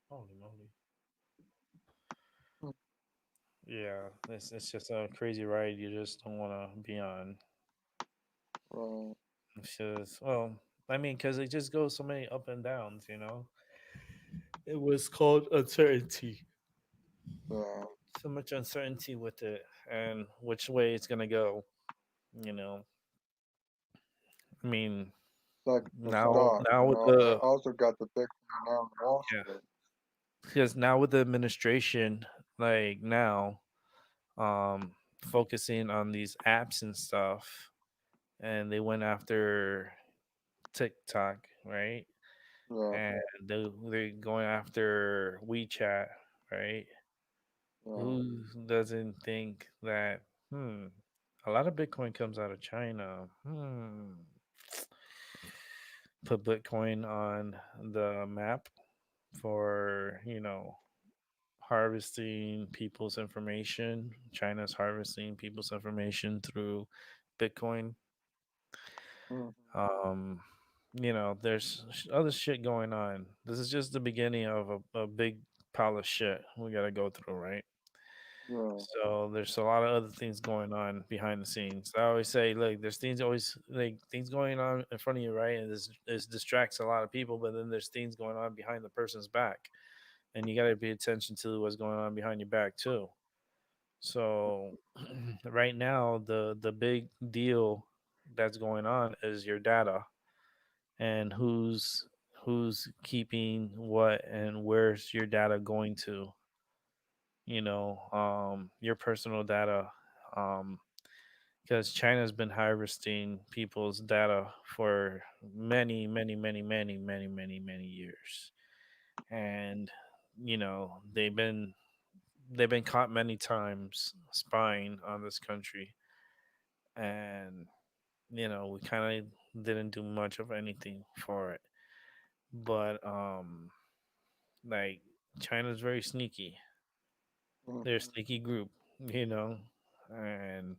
Holy moly! Yeah, it's just a crazy ride. You just don't want to be on. Right. It's just I mean, because it just goes so many up and downs. It was called uncertainty. Yeah. So much uncertainty with it, and which way it's gonna go. You know, I mean, Like the now stock, now with I the also got the Bitcoin now on Wall yeah, Street. because now with the administration, like now, focusing on these apps and stuff, and they went after TikTok, right? Yeah, And they're going after WeChat, right? yeah. Who doesn't think that a lot of Bitcoin comes out of China? Put Bitcoin on the map for, harvesting people's information. China's harvesting people's information through Bitcoin. Mm, Um, there's other shit going on. This is just the beginning of a big pile of shit we got to go through, right? Yeah. So there's a lot of other things going on behind the scenes. I always say, look, there's things always like things going on in front of you, right? And this distracts a lot of people, but then there's things going on behind the person's back, and you got to pay attention to what's going on behind your back too. So right now, the big deal that's going on is your data and who's keeping what and where's your data going to. Your personal data. Um, because China's been harvesting people's data for many, many, many, many, many, many, many years, and they've been caught many times spying on this country, and we kind of didn't do much of anything for it. But like China's very sneaky. They're a Mhm. sneaky group, you know, and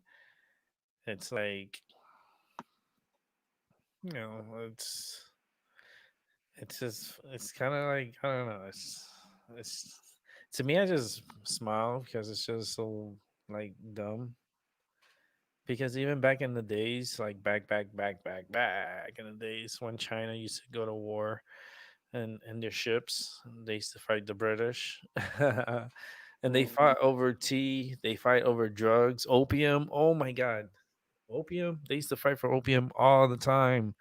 it's like you know it's it's kind of like I don't know. It's to me I just smile because it's just so like dumb. Because even back in the days, like back in the days when China used to go to war and their ships, they used to fight the British, and they Mhm. fought over tea, they fight over drugs, opium. Oh my God, opium! They used to fight for opium all the time.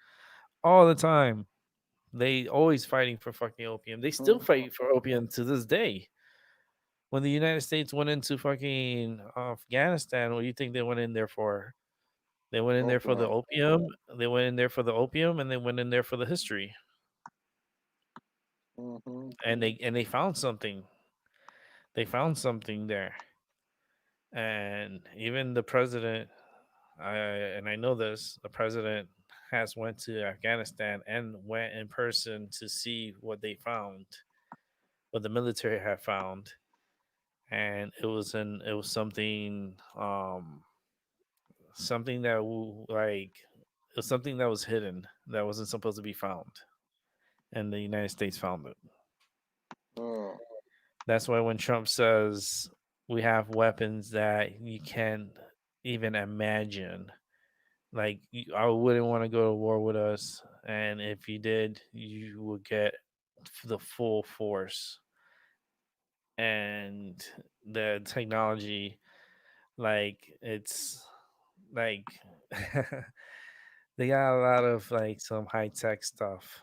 They always fighting for fucking opium. They still Mhm. fight for opium to this day. When the United States went into fucking Afghanistan, what do you think they went in there for? They went in there for the Opium. opium. They went in there for the opium, and they went in there for the history. Mhm. And they found something. They found something there. And even the president, and I know this, the president has went to Afghanistan and went in person to see what they found, what the military had found, and it was something that it was something that was hidden that wasn't supposed to be found, and the United States found it. Oh. That's why when Trump says we have weapons that you can't even imagine, like I wouldn't want to go to war with us, and if you did, you would get the full force and the technology. Like it's like they got a lot of like some high tech stuff,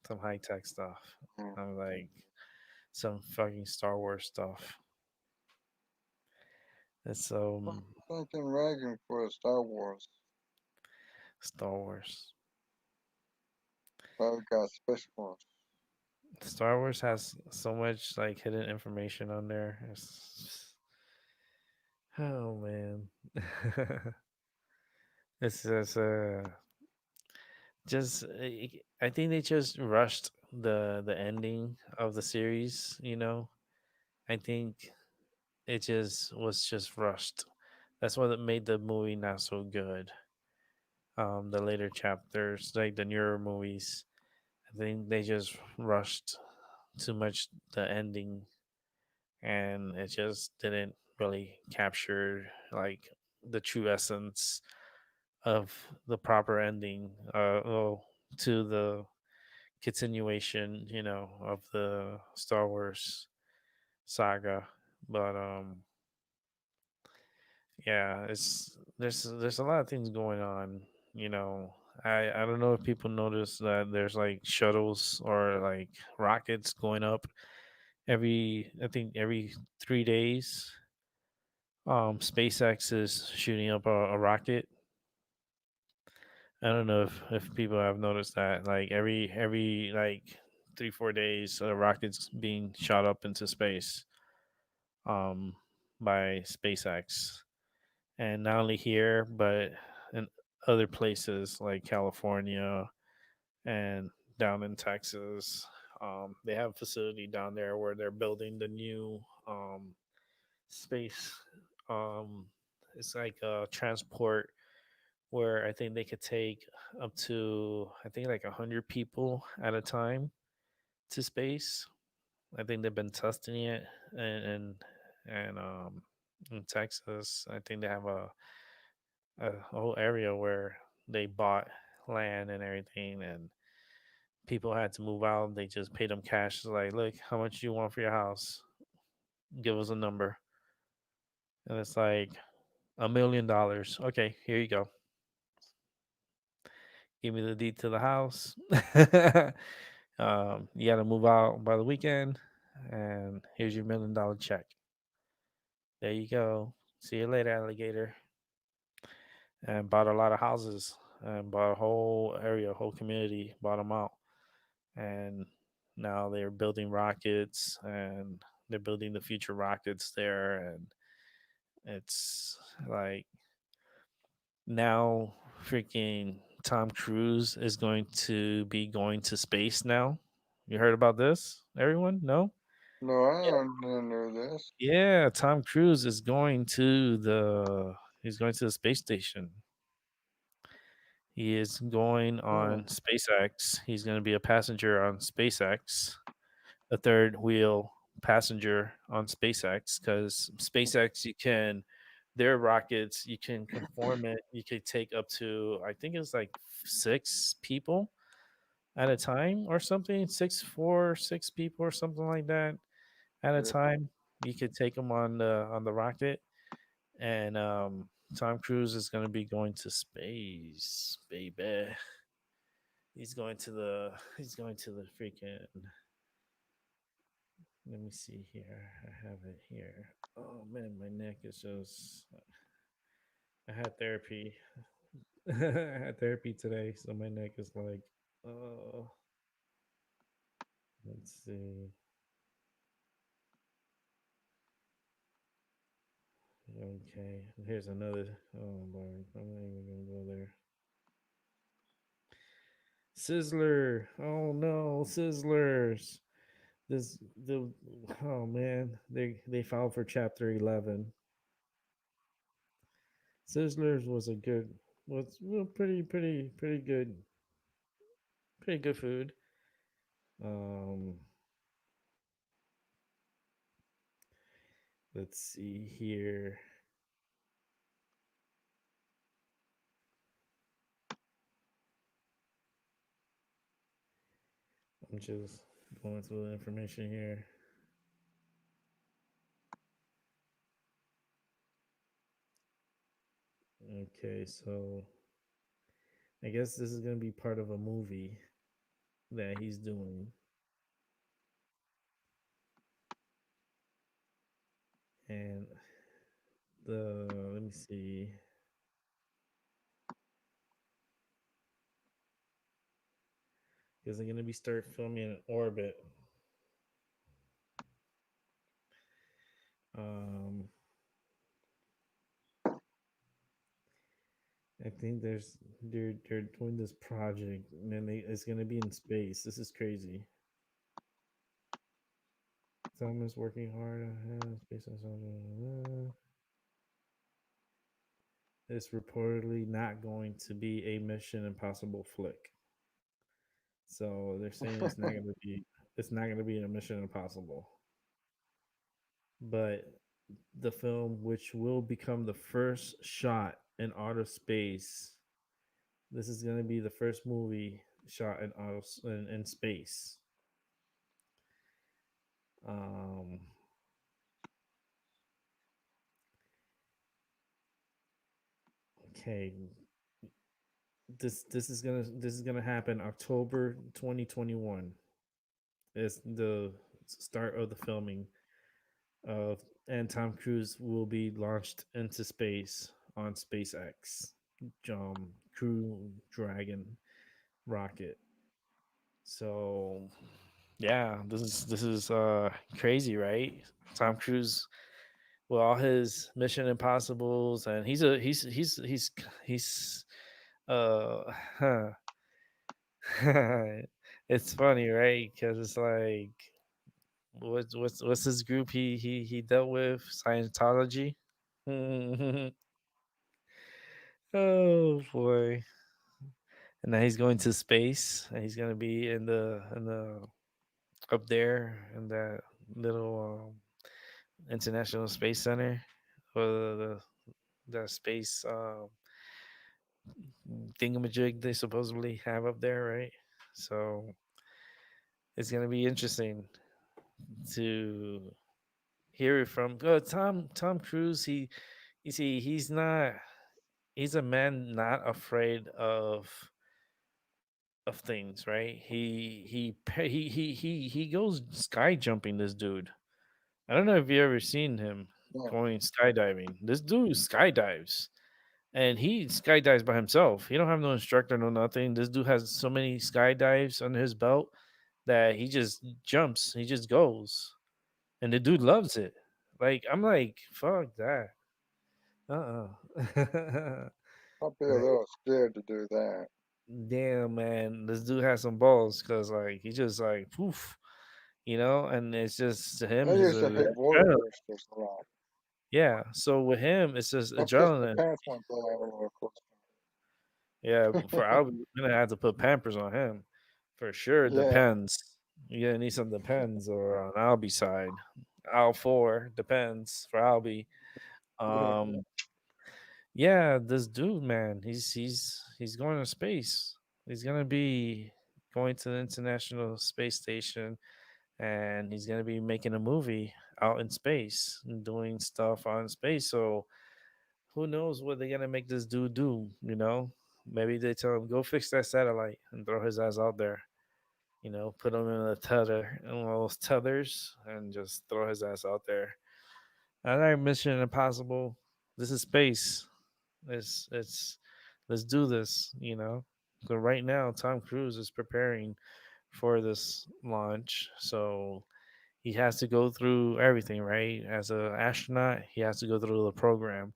some high tech stuff. Mhm. I'm like some fucking Star Wars stuff. It's Thanking Reagan for Star Wars. Star Wars. I got special ones. Star Wars has so much like hidden information on there. Oh man, it's just I think they just rushed the ending of the series. I think it just was just rushed. That's what made the movie not so good. The later chapters, like the newer movies, I think they just rushed too much the ending, and it just didn't really capture like the true essence of the proper ending to the continuation of the Star Wars saga. But yeah, it's there's a lot of things going on. you know I don't know if people notice that there's like shuttles or like rockets going up every, I think, every 3 days. SpaceX is shooting up a rocket. I don't know if people have noticed that. Like every like 3 4 days, a rocket's being shot up into space um by SpaceX. And not only here, but in other places like California and down in Texas. They have a facility down there where they're building the new space. Um, it's like a transport where I think they could take up to, I think, like 100 people at a time to space. I think they've been testing it, and in Texas. I think they have a whole area where they bought land and everything, and people had to move out. They just paid them cash. It's like, look, how much you want for your house? Give us a number, and it's like $1 million. Okay, here you go. Give me the deed to the house. You got to move out by the weekend, and here's your $1 million check. There you go. See you later, alligator. And bought a lot of houses and bought a whole area, a whole community, bought them out. And now they're building rockets and they're building the future rockets there. And it's like now freaking Tom Cruise is going to be going to space now. You heard about this, everyone? No? No, didn't know this. Yeah, Tom Cruise is going to the he's going to the space station. He is going Hmm. on SpaceX. He's going to be a passenger on SpaceX, a third wheel passenger on SpaceX, because SpaceX, you can, their rockets, you can conform it. You could take up to, I think it's like 6 people at a time or something, 6 people or something like that at a Yeah. time. You could take them on the rocket, and Tom Cruise is going to be going to space, baby. He's going to the freaking, let me see here. I have it here. Oh man, my neck is just, I had therapy. I had therapy today, so my neck is like, oh, let's see. Okay, here's another. Oh Lord, I'm not even gonna go there. Sizzler. Oh no, Sizzlers. This the Oh man, they filed for Chapter 11. Sizzlers was a good, was well, pretty good food. Um, let's see here. I'm just going through the information here. Okay, so I guess this is gonna be part of a movie that he's doing, and the let me see. Because they're gonna be start filming in orbit. Um, I think they're doing this project, and it's gonna be in space. This is crazy. Thomas working hard on space. It's reportedly not going to be a Mission Impossible flick. So they're saying it's not gonna be a Mission Impossible. But the film, which will become the first shot in outer space, this is gonna be the first movie shot in space. Um, okay, this is gonna happen October 2021. Is the start of the filming of, and Tom Cruise will be launched into space on SpaceX, Crew Dragon rocket. So yeah, this is crazy, right? Tom Cruise with all his Mission Impossibles, and he's uh it's funny, right? Because it's like what's his group he dealt with, Scientology. Oh boy! And now he's going to space, and he's gonna be in the up there in that little International Space Center. for the space thingamajig they supposedly have up there, right? So it's gonna be interesting to hear it from Tom Cruise. He you see he's a man not afraid of things, right? He goes sky jumping. This dude. I don't know if you ever seen him Yeah, going skydiving. This dude skydives, and he skydives by himself. He don't have no instructor, no nothing. This dude has so many skydives under his belt that he just jumps. He just goes, and the dude loves it. Like I'm like, fuck that. Uh. I'll be a little scared to do that. Damn, man, this dude has some balls because like he just like poof, and it's just to I him just used to hate roller adrenaline. coasters a lot. Yeah, so with him it's just I've pissed my adrenaline. pants one day on a roller Yeah, for coaster. Albie, we're gonna have to put Pampers on him for sure. Yeah. Depends. You're gonna need some depends or on Albie side. Al four depends for Albie. Yeah. Um, yeah, this dude, man, he's going to space. He's gonna be going to the International Space Station, and he's gonna be making a movie out in space and doing stuff out in space. So who knows what they're gonna make this dude do? Maybe they tell him go fix that satellite and throw his ass out there. Put him in a tether, in one of those tethers, and just throw his ass out there. I like Mission Impossible. This is space. It's let's do this. So right now, Tom Cruise is preparing for this launch. So he has to go through everything, right? As an astronaut, he has to go through the program.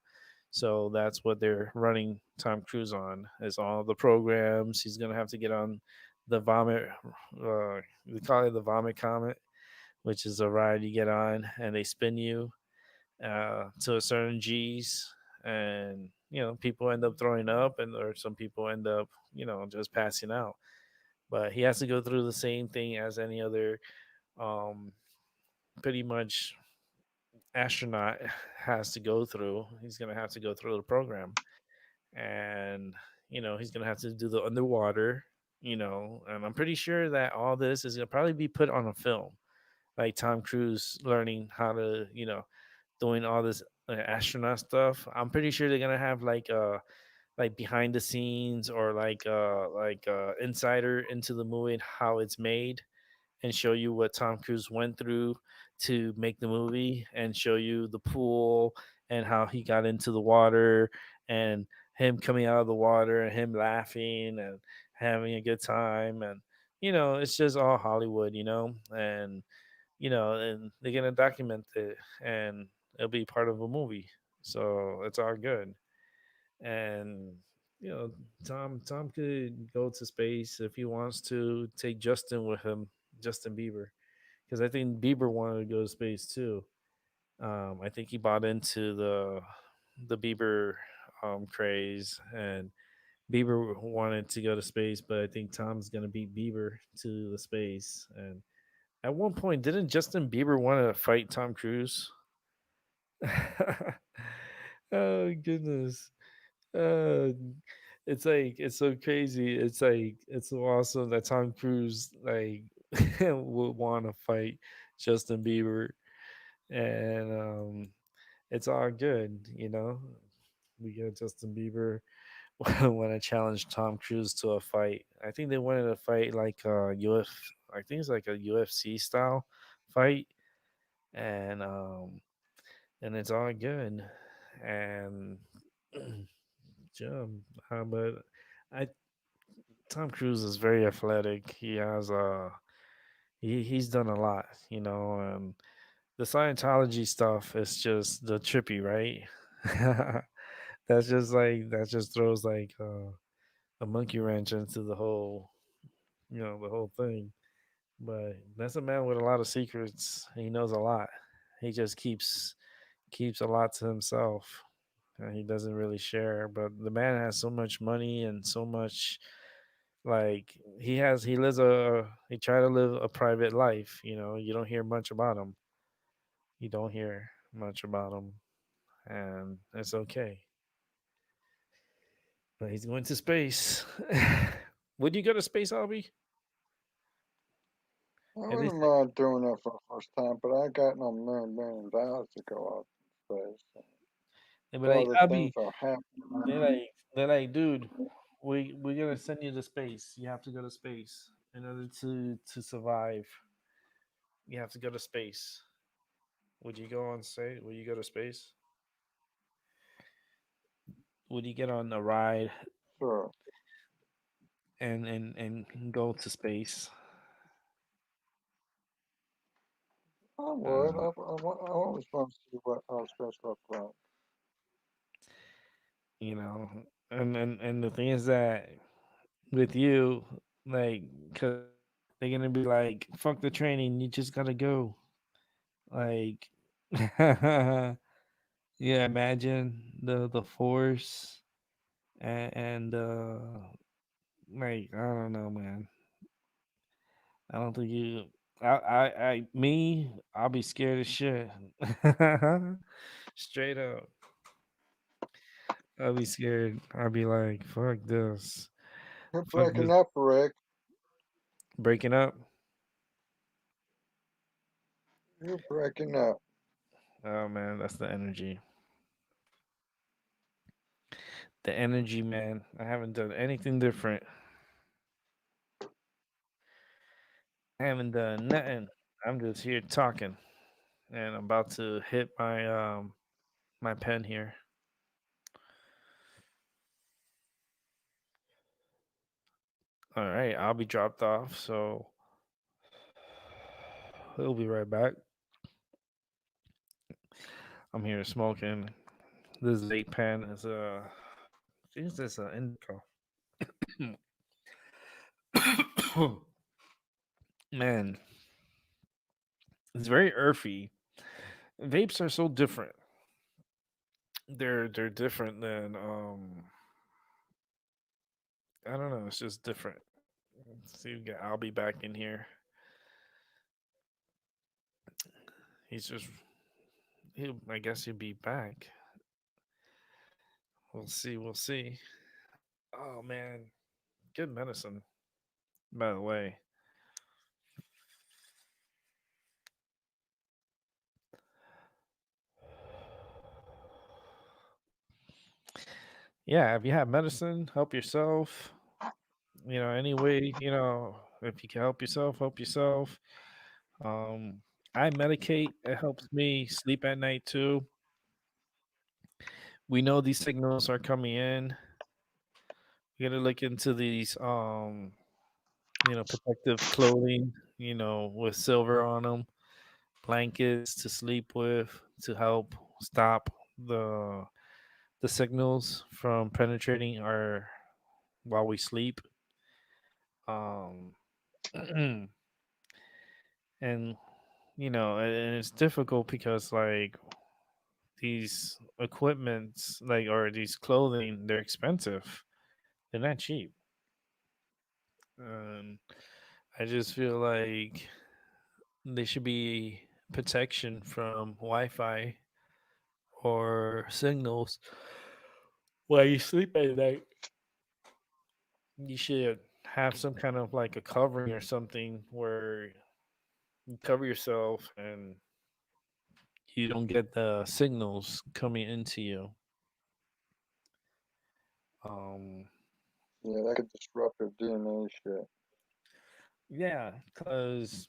So that's what they're running Tom Cruise on is all the programs. He's gonna have to get on the vomit. We call it the vomit comet, which is a ride you get on and they spin you to a certain G's, and people end up throwing up, and or some people end up just passing out. But he has to go through the same thing as any other um, pretty much astronaut has to go through. He's gonna have to go through the program, and he's gonna have to do the underwater. And I'm pretty sure that all this is gonna probably be put on a film, like Tom Cruise learning how to, doing all this astronaut stuff. I'm pretty sure they're gonna have like behind the scenes or like insider into the movie and how it's made and show you what Tom Cruise went through to make the movie and show you the pool and how he got into the water and him coming out of the water and him laughing and having a good time, and it's just all Hollywood, and they're gonna document it and it'll be part of a movie, so it's all good. And you know Tom could go to space if he wants to take Justin with him, Justin Bieber, because I think Bieber wanted to go to space too. I think he bought into the Bieber craze, and Bieber wanted to go to space, but I think Tom's gonna beat Bieber to the space. And at one point, didn't Justin Bieber want to fight Tom Cruise? Oh goodness. Uh, it's like it's so crazy. It's like it's so awesome that Tom Cruise like would want to fight Justin Bieber, and it's all good. We get Justin Bieber want to challenge Tom Cruise to a fight. I think they wanted to fight like I think it's like a UFC style fight, and it's all good. And yeah, but I Tom Cruise is very athletic. He's done a lot, and the Scientology stuff is just the trippy, right? That just throws like a monkey wrench into the whole thing. But that's a man with a lot of secrets. He knows a lot. He just keeps a lot to himself. And he doesn't really share. But the man has so much money and so much, like he try to live a private life. You don't hear much about him. You don't hear much about him. and it's okay. But he's going to space. Would you go to space, Albie? I At least, wouldn't mind doing that for the first time, but I ain't got no million dollars to go out in space. they be A like, lot of things Albie, are happening. they're like, dude, we're gonna send you to space. You have to go to space in order to survive. You have to go to space. Would you go on say? Would you go to space? Would you get on a ride Sure, and go to space? I would. Uh, I always want to see what how space look like. you know, and the thing is that with you, like, because they're gonna be like, "Fuck the training, you just gotta go." Like, yeah, imagine the force and like, I don't know, man. I don't think you. Me, I'll be scared as shit. Straight up, I'll be scared. I'll be like, "Fuck this, You're fuck this." breaking up, Rick. Breaking up. You're breaking up. Oh man, that's the energy. The energy, man. I haven't done anything different. I haven't done nothing. I'm just here talking, and I'm about to hit my pen here. All right, I'll be dropped off, so he'll be right back. I'm here smoking. This vape pen is is this an indica? Man, it's very earthy. Vapes are so different. They're different than I don't know. It's just different. See, I'll be back in here. He's just I guess he'll be back. We'll see. We'll see. Oh man, good medicine. By the way, yeah. If you have medicine, help yourself. Any way. If you can help yourself, help yourself. Um, I medicate. It helps me sleep at night too. We know these signals are coming in. We got to look into these protective clothing, with silver on them, blankets to sleep with to help stop the the signals from penetrating our while we sleep. Um, and and it's difficult because like these equipments, like or these clothing, they're expensive. They're not cheap. And I just feel like there should be protection from Wi-Fi or signals while you sleep at night. You should have some kind of like a covering or something where you cover yourself and you don't get the signals coming into you. Um, Yeah, that could disrupt your DNA shit. yeah, because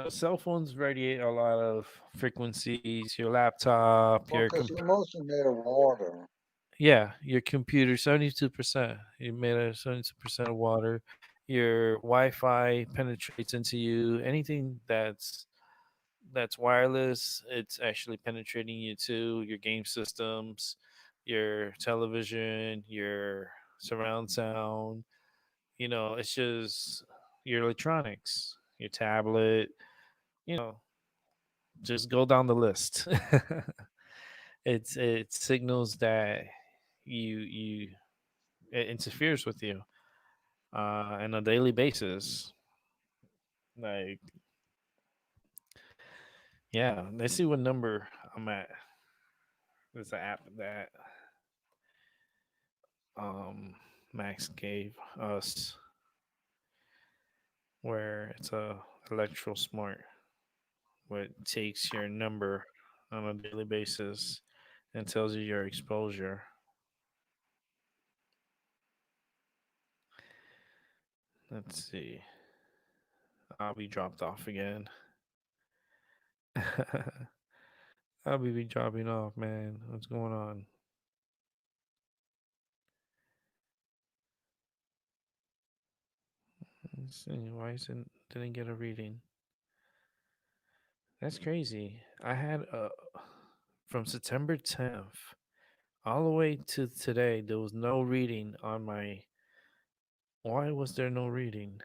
cell phones radiate a lot of frequencies. Your laptop, Well, because you're mostly made of water. yeah, your computer 72%. You made of 72% of water. Your Wi-Fi penetrates into you. Anything that's wireless, it's actually penetrating you too. Your game systems, your television, your surround sound. It's just your electronics, your tablet. You know, just go down the list. It signals that you it interferes with you on a daily basis. Like, yeah, let's see what number I'm at. There's an app that um Max gave us where it's a electro smart, where it takes your number on a daily basis and tells you your exposure. Let's see. I'll be dropped off again. I'll be dropping off, man. What's going on? Let's see. Why isn't didn't get a reading? That's crazy. I had from September 10th all the way to today. There was no reading on my. Why was there no reading?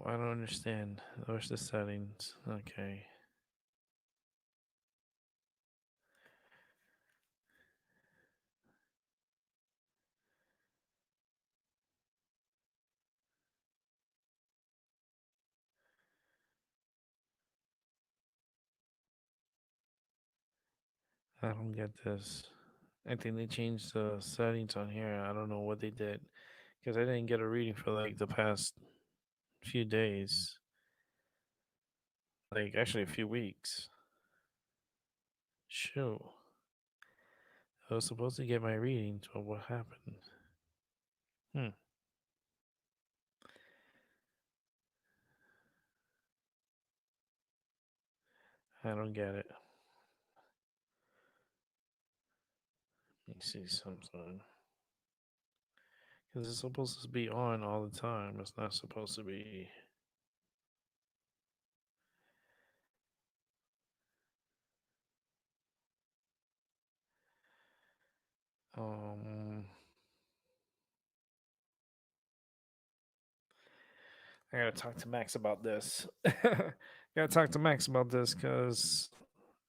I don't understand. Where's the settings? Okay. I don't get this. I think they changed the settings on here. I don't know what they did because I didn't get a reading for like the past few days. Like actually a few weeks. Shoot. I was supposed to get my readings, but what happened? Hmm. I don't get it. Let me see something. Because it's supposed to be on all the time. It's not supposed to be. Um. I gotta talk to Max about this. Gotta talk to Max about this because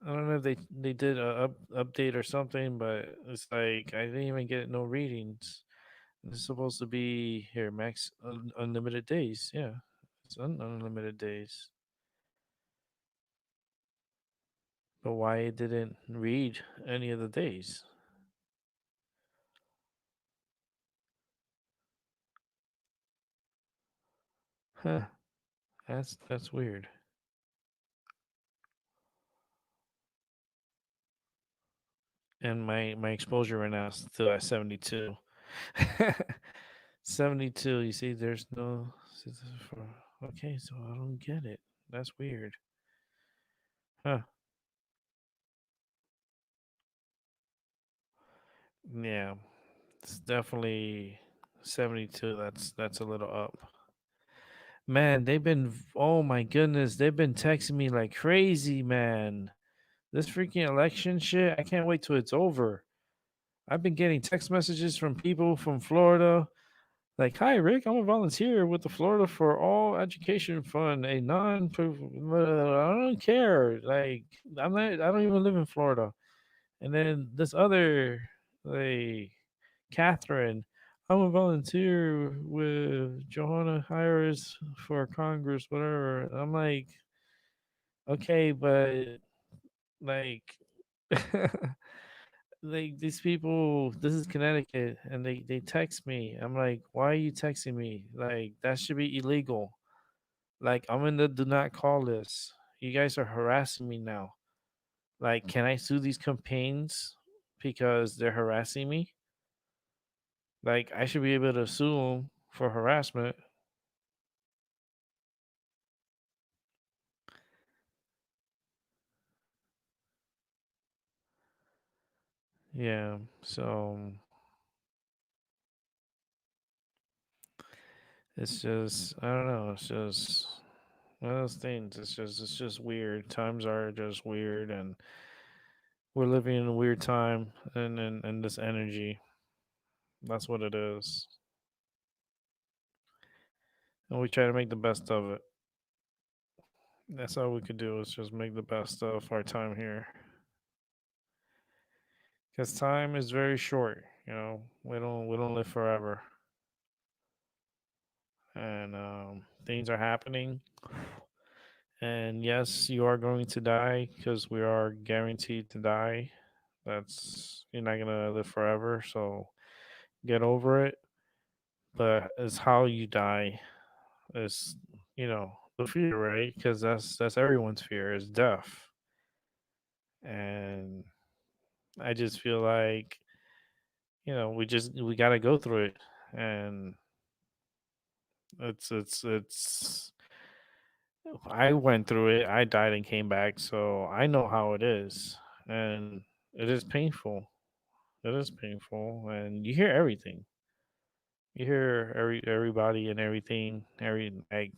I don't know if they did a update or something, but it's like I didn't even get no readings. It's supposed to be here, Max unlimited days. Yeah, it's unlimited days. But why it didn't read any of the days? Huh? That's weird. And my exposure right now is still at 72. 72. You see, there's no. Okay, so I don't get it. That's weird. Huh? Yeah, it's definitely 72. That's a little up. Man, they've been. Oh my goodness, they've been texting me like crazy, man. This freaking election shit. I can't wait till it's over. I've been getting text messages from people from Florida. Like, hi, Rick, I'm a volunteer with the Florida for All Education Fund, a non. I don't care. Like, I'm not. I don't even live in Florida. And then this other, like, Catherine, I'm a volunteer with Johanna Hires for Congress, whatever. I'm like, okay, but like, like these people, this is Connecticut, and they text me. I'm like, why are you texting me? Like that should be illegal. Like I'm in the do not call list. You guys are harassing me now. Like, can I sue these campaigns because they're harassing me? Like I should be able to sue them for harassment. Yeah. So it's just I don't know. It's just one of those things. It's just weird. Times are just weird, and we're living in a weird time, and this energy. That's what it is, and we try to make the best of it. That's all we could do is just make the best of our time here, because time is very short. We don't live forever. and things are happening. And yes, you are going to die because we are guaranteed to die. That's you're not gonna live forever, so get over it. But it's how you die is the fear, right? Because that's everyone's fear is death, and I just feel like we got to go through it, and it's I went through it. I died and came back, so I know how it is, and it is painful. It is painful, and you hear everything. You hear everybody and everything. Every like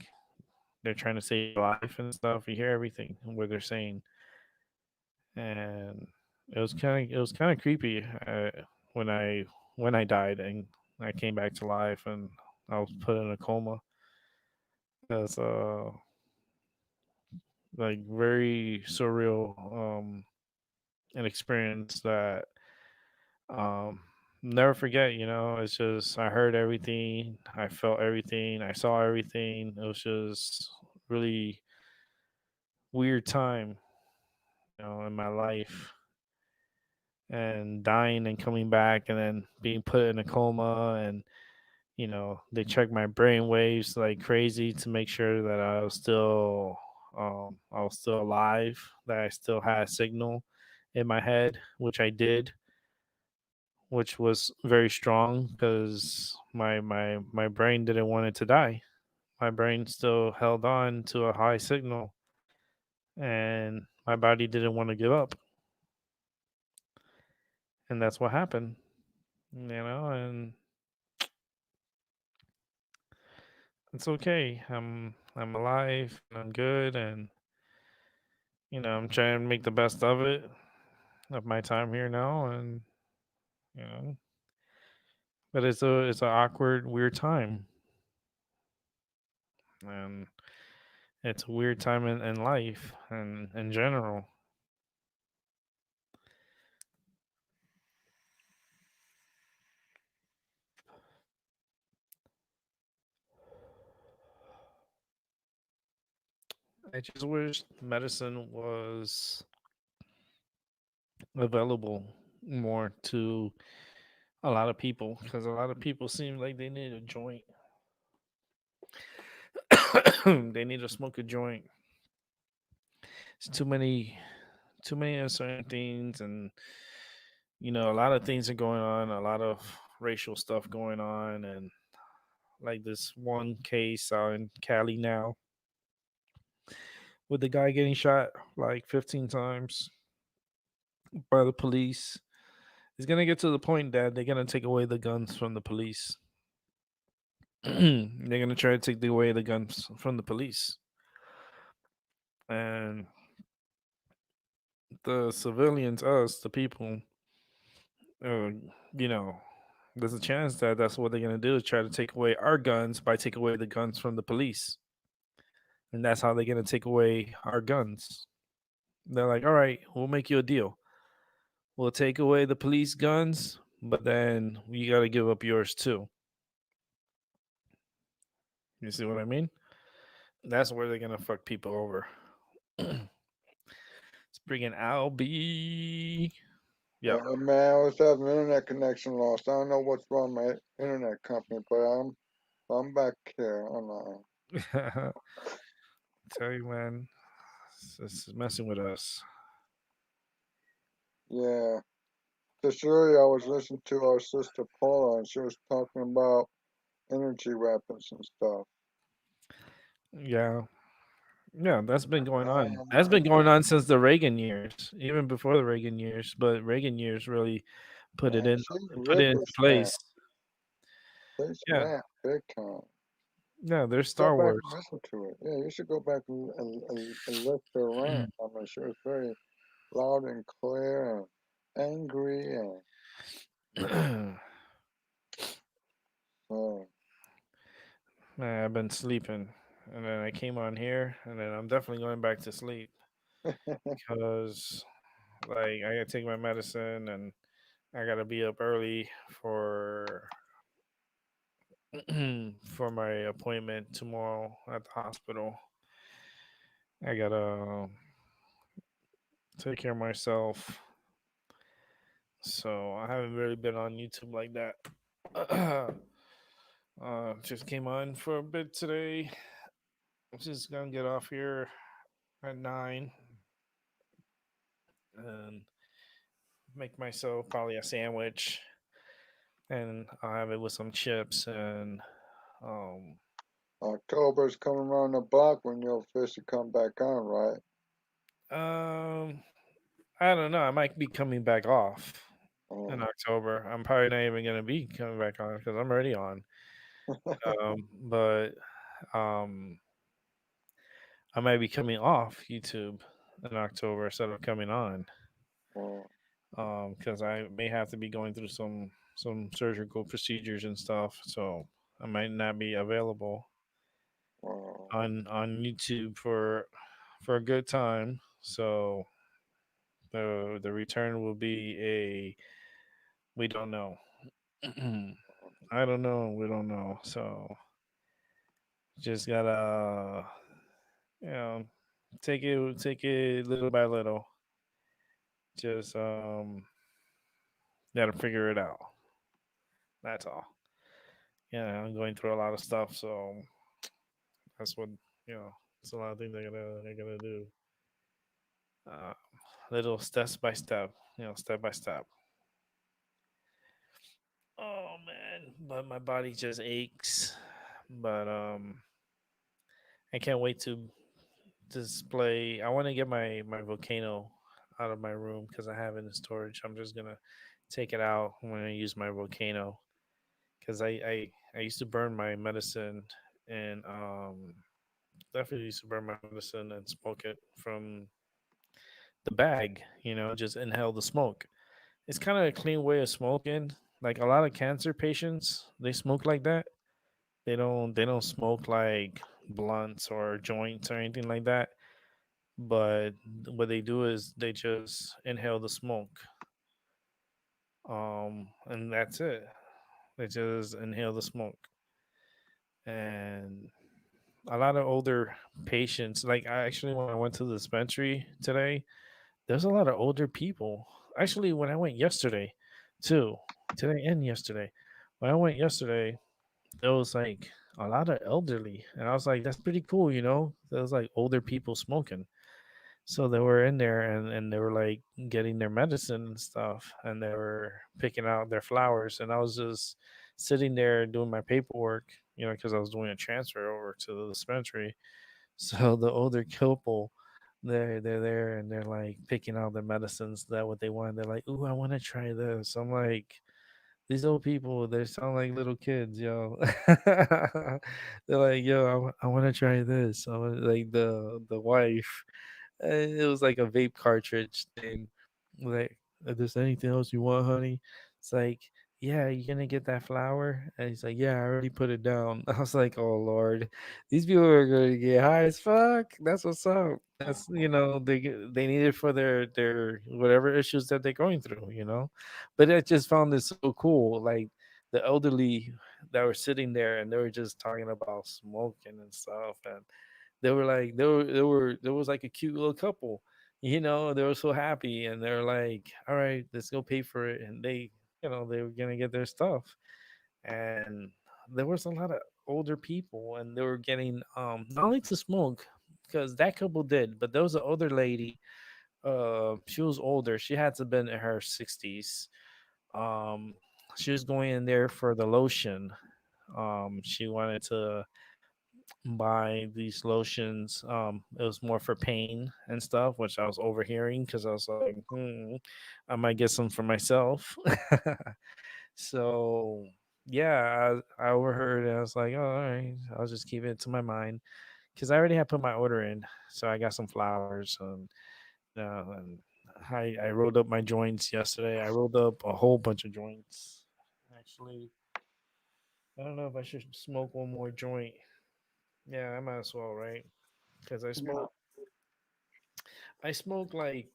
they're trying to save your life and stuff. You hear everything what they're saying, and it was kind of creepy when I died and I came back to life and I was put in a coma. That's like very surreal an experience that um never forget. It's just I heard everything, I felt everything, I saw everything. It was just really weird time in my life, and dying and coming back and then being put in a coma, and they checked my brain waves like crazy to make sure that I was still alive, that I still had a signal in my head, which I did, which was very strong because my brain didn't want it to die. My brain still held on to a high signal, and my body didn't want to give up, and that's what happened. And it's okay. I'm alive and I'm good, and I'm trying to make the best of it, of my time here now, and you know, but it's an awkward, weird time, and it's a weird time in life and in general. I just wish medicine was available more to a lot of people, because a lot of people seem like they need a joint. They need to smoke a joint. It's too many uncertain things, and a lot of things are going on, a lot of racial stuff going on, and like this one case out in Cali now with the guy getting shot like 15 times by the police. It's gonna get to the point that they're gonna take away the guns from the police. They're gonna try to away the guns from the police, and the civilians, us, the people, uh, you know, there's a chance that that's what they're gonna do is try to take away our guns by take away the guns from the police, and that's how they're gonna take away our guns. They're like, all right, we'll make you a deal. We'll take away the police guns, but then you got to give up yours too. You see what I mean? That's where they're gonna fuck people over. It's bringing Albie. Yep. Man, I was having internet connection lost. I don't know what's wrong with my internet company, but I'm back here. Tell you, man, it's messing with us. Yeah. Just earlier, I was listening to our sister Paula, and she was talking about energy weapons and stuff. Yeah, yeah, that's been going on. That's been Um, going on since the Reagan years, even before the Reagan years. But Reagan years really put it man, in, she put it really into snapped. place. They Yeah, snapped big time. yeah. There's Go Star back Wars. and listen to it. Yeah, you should go back and listen to her rant. I mean, she was very loud and clear and angry and uh, Man, I've been sleeping, and then I came on here, and then I'm definitely going back to sleep because, like, I gotta take my medicine, and I gotta be up early for for my appointment tomorrow at the hospital. I gotta take care of myself. So I haven't really been on YouTube like that. Just came on for a bit today. I'm just gonna get off here at 9 and make myself probably a sandwich, and I'll have it with some chips and um October's coming around the block when you'll officially come back on, right? um I don't know. I might be coming back off in Oh, October. I'm probably not even gonna be coming back on because I'm already on. But um I might be coming off YouTube in October instead of coming on. oh, Because I may have to be going through some surgical procedures and stuff, so I might not be available oh, on YouTube for a good time. So the return will be a we don't know. I don't know. We don't know. So just gotta you know take it little by little. Just gotta figure it out. That's all. Yeah, I'm going through a lot of stuff, so that's what you know. It's a lot of things I gotta do. Uh, little steps by step, step by step. Oh man, but my body just aches. But I can't wait to display. I want to get my volcano out of my room because I have it in storage. I'm just gonna take it out when I use my volcano because I used to burn my medicine and definitely used to burn my medicine and smoke it from the bag. Just inhale the smoke. It's kind of a clean way of smoking. Like a lot of cancer patients, they smoke like that. They don't smoke like blunts or joints or anything like that. But what they do is they just inhale the smoke, and that's it. They just inhale the smoke, and a lot of older patients. Like I actually, when I went to the dispensary today, there's a lot of older people. Actually, when I went yesterday, too, today and yesterday, when I went yesterday, there was like a lot of elderly, and I was like, "That's pretty cool," you know. There was like older people smoking, so they were in there and they were like getting their medicine and stuff, and they were picking out their flowers, and I was just sitting there doing my paperwork, because I was doing a transfer over to the dispensary. So the older couple, they're there and they're like picking out their medicines that what they want. They're like, "Ooh, I want to try this." I'm like, these old people, they sound like little kids, yo. They're like, "Yo, I want to try this." Like the wife, it was like a vape cartridge thing. Like, if there's anything else you want, honey? It's like, yeah, you gonna get that flower? And he's like, yeah, I already put it down. I was like, oh Lord, these people are gonna get high as fuck. That's what's up. That's they need it for their whatever issues that they're going through. But I just found this so cool. Like the elderly that were sitting there and they were just talking about smoking and stuff, and they were like there was like a cute little couple. They were so happy and they're like, all right, let's go pay for it, and they were gonna get their stuff. And there was a lot of older people and they were getting not only to smoke, because that couple did, but there was an older lady. She was older, she had to been in her 60s. um she was going in there for the lotion. She wanted to buy these lotions. It was more for pain and stuff, which I was overhearing because I was like, I might get some for myself. So yeah, I overheard it. I was like, oh, all right, I'll just keep it to my mind because I already had put my order in. So I got some flowers and I rolled up my joints yesterday. I rolled up a whole bunch of joints. Actually, I don't know if I should smoke one more joint. Yeah, I might as well, right? Because yeah. I smoke like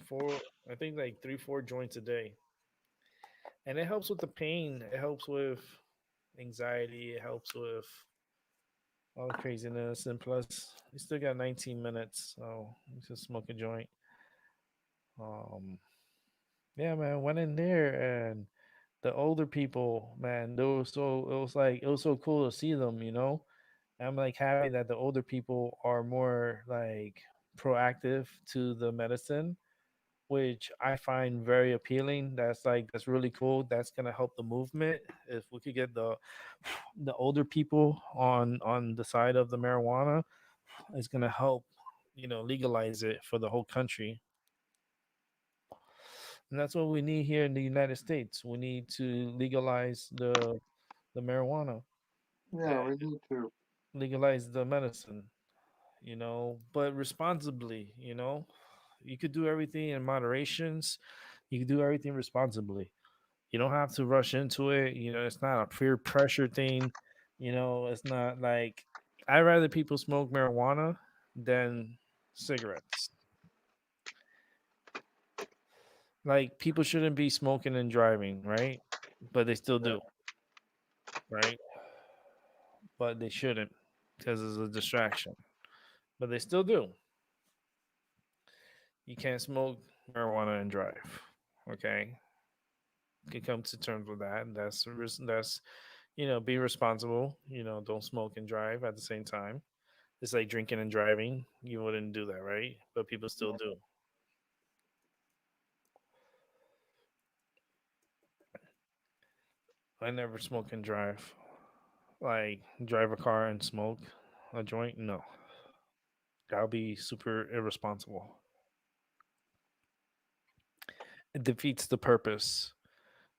four, I think like 3, 4 joints a day, and it helps with the pain. It helps with anxiety. It helps with all the craziness, and plus, you still got 19 minutes, so you just smoke a joint. Um, yeah, man, went in there and the older people, man, they were so it was like it was so cool to see them, you know. I'm like happy that the older people are more like proactive to the medicine, which I find very appealing. That's really cool. That's gonna help the movement. If we could get the older people on the side of the marijuana, it's gonna help, legalize it for the whole country. And that's what we need here in the United States. We need to legalize the marijuana, Yeah, and we need to. legalize the medicine, but responsibly. You could do everything in moderations. You could do everything responsibly. You don't have to rush into it. It's not a peer pressure thing. It's not like I'd rather people smoke marijuana than cigarettes. Like people shouldn't be smoking and driving, right? But they still Yeah. do, right? But they shouldn't because it's a distraction. But they still do. You can't smoke marijuana and drive. Okay, you can come to terms with that. That's be responsible. Don't smoke and drive at the same time. It's like drinking and driving. You wouldn't do that, right? But people still do. I never smoke and drive. Like drive a car and smoke a joint. No, that'll be super irresponsible. It defeats the purpose.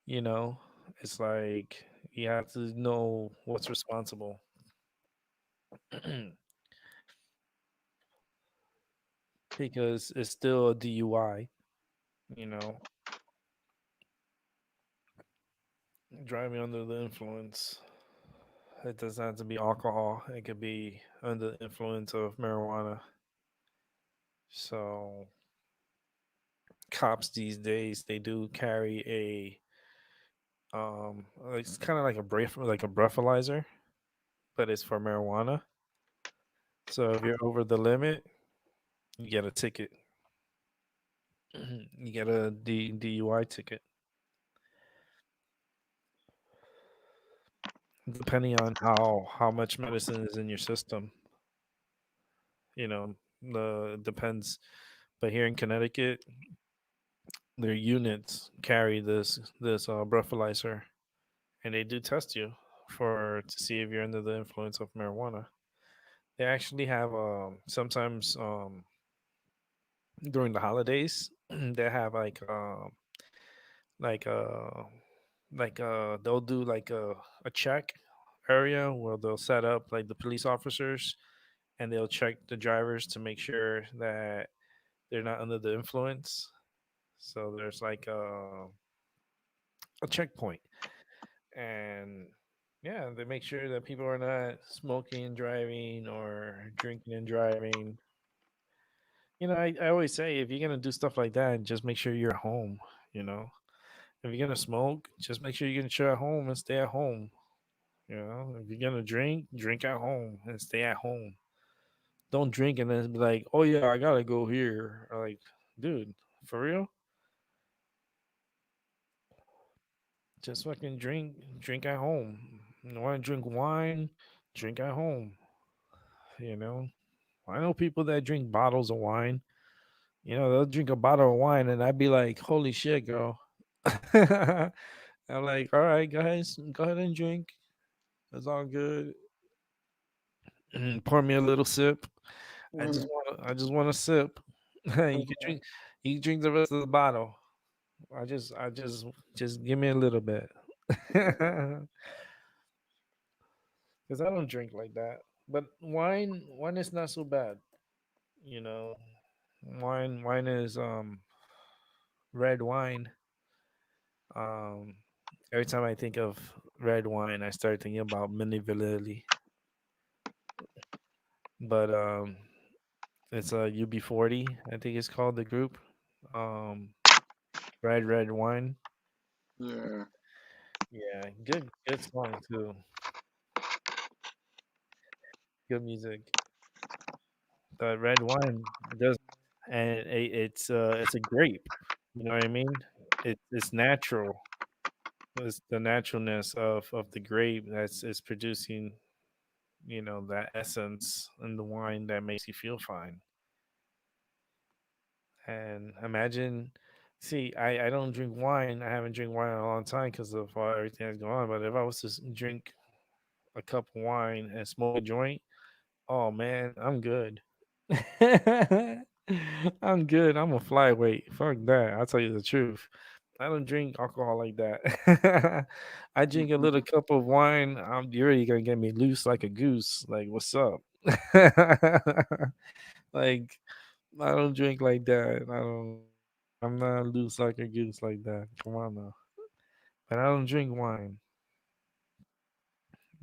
You know, it's like you have to know what's responsible. Because it's still a DUI. You know, driving under the influence. It doesn't have to be alcohol. It could be under the influence of marijuana. So cops these days they do carry it's kind of like a breathalyzer, but it's for marijuana. So if you're over the limit, you get a ticket. You get a DUI ticket, depending on how much medicine is in your system. You know, the it depends. But here in Connecticut, their units carry this breathalyzer, and they do test you for to see if you're under the influence of marijuana. They actually have sometimes during the holidays they have like uh they'll do like a check area where they'll set up like the police officers, and they'll check the drivers to make sure that they're not under the influence. So there's like a checkpoint, and yeah, they make sure that people are not smoking and driving or drinking and driving. I always say if you're gonna do stuff like that, just make sure you're at home. You know, if you're gonna smoke, just make sure you're gonna chill at home and stay at home. If you're gonna drink, drink at home and stay at home. Don't drink and then be like, oh yeah, I gotta go here. Or like, dude, for real? Just fucking drink at home. You want to drink wine? Drink at home. You know, I know people that drink bottles of wine. They'll drink a bottle of wine, and I'd be like, "Holy shit, girl!" I'm like, "All right, guys, go ahead and drink. It's all good. Pour me a little sip. Mm, I just want a sip. You can drink, you can drink the rest of the bottle. Just give me a little bit, because I don't drink like that. But wine is not so bad. You know, wine is red wine. Um, every time I think of red wine, I start thinking about Mini Vallely. But it's a UB40, I think it's called the group. Um, red wine. yeah. Yeah, good song too. Good music. The red wine does, and it's a grape. You know what I mean? It's natural. It's the naturalness of the grape that's is producing, that essence in the wine that makes you feel fine. And imagine, see, I don't drink wine. I haven't drank wine in a long time because of everything that's going on. But if I was to drink a cup of wine and smoke a joint, oh man, I'm good. I'm good. I'm a flyweight. Fuck that. I'll tell you the truth. I don't drink alcohol like that. I drink a little cup of wine. You're already gonna get me loose like a goose. Like, what's up? Like, I don't drink like that. I don't. I'm not loose like a goose like that. Come on now. But I don't drink wine.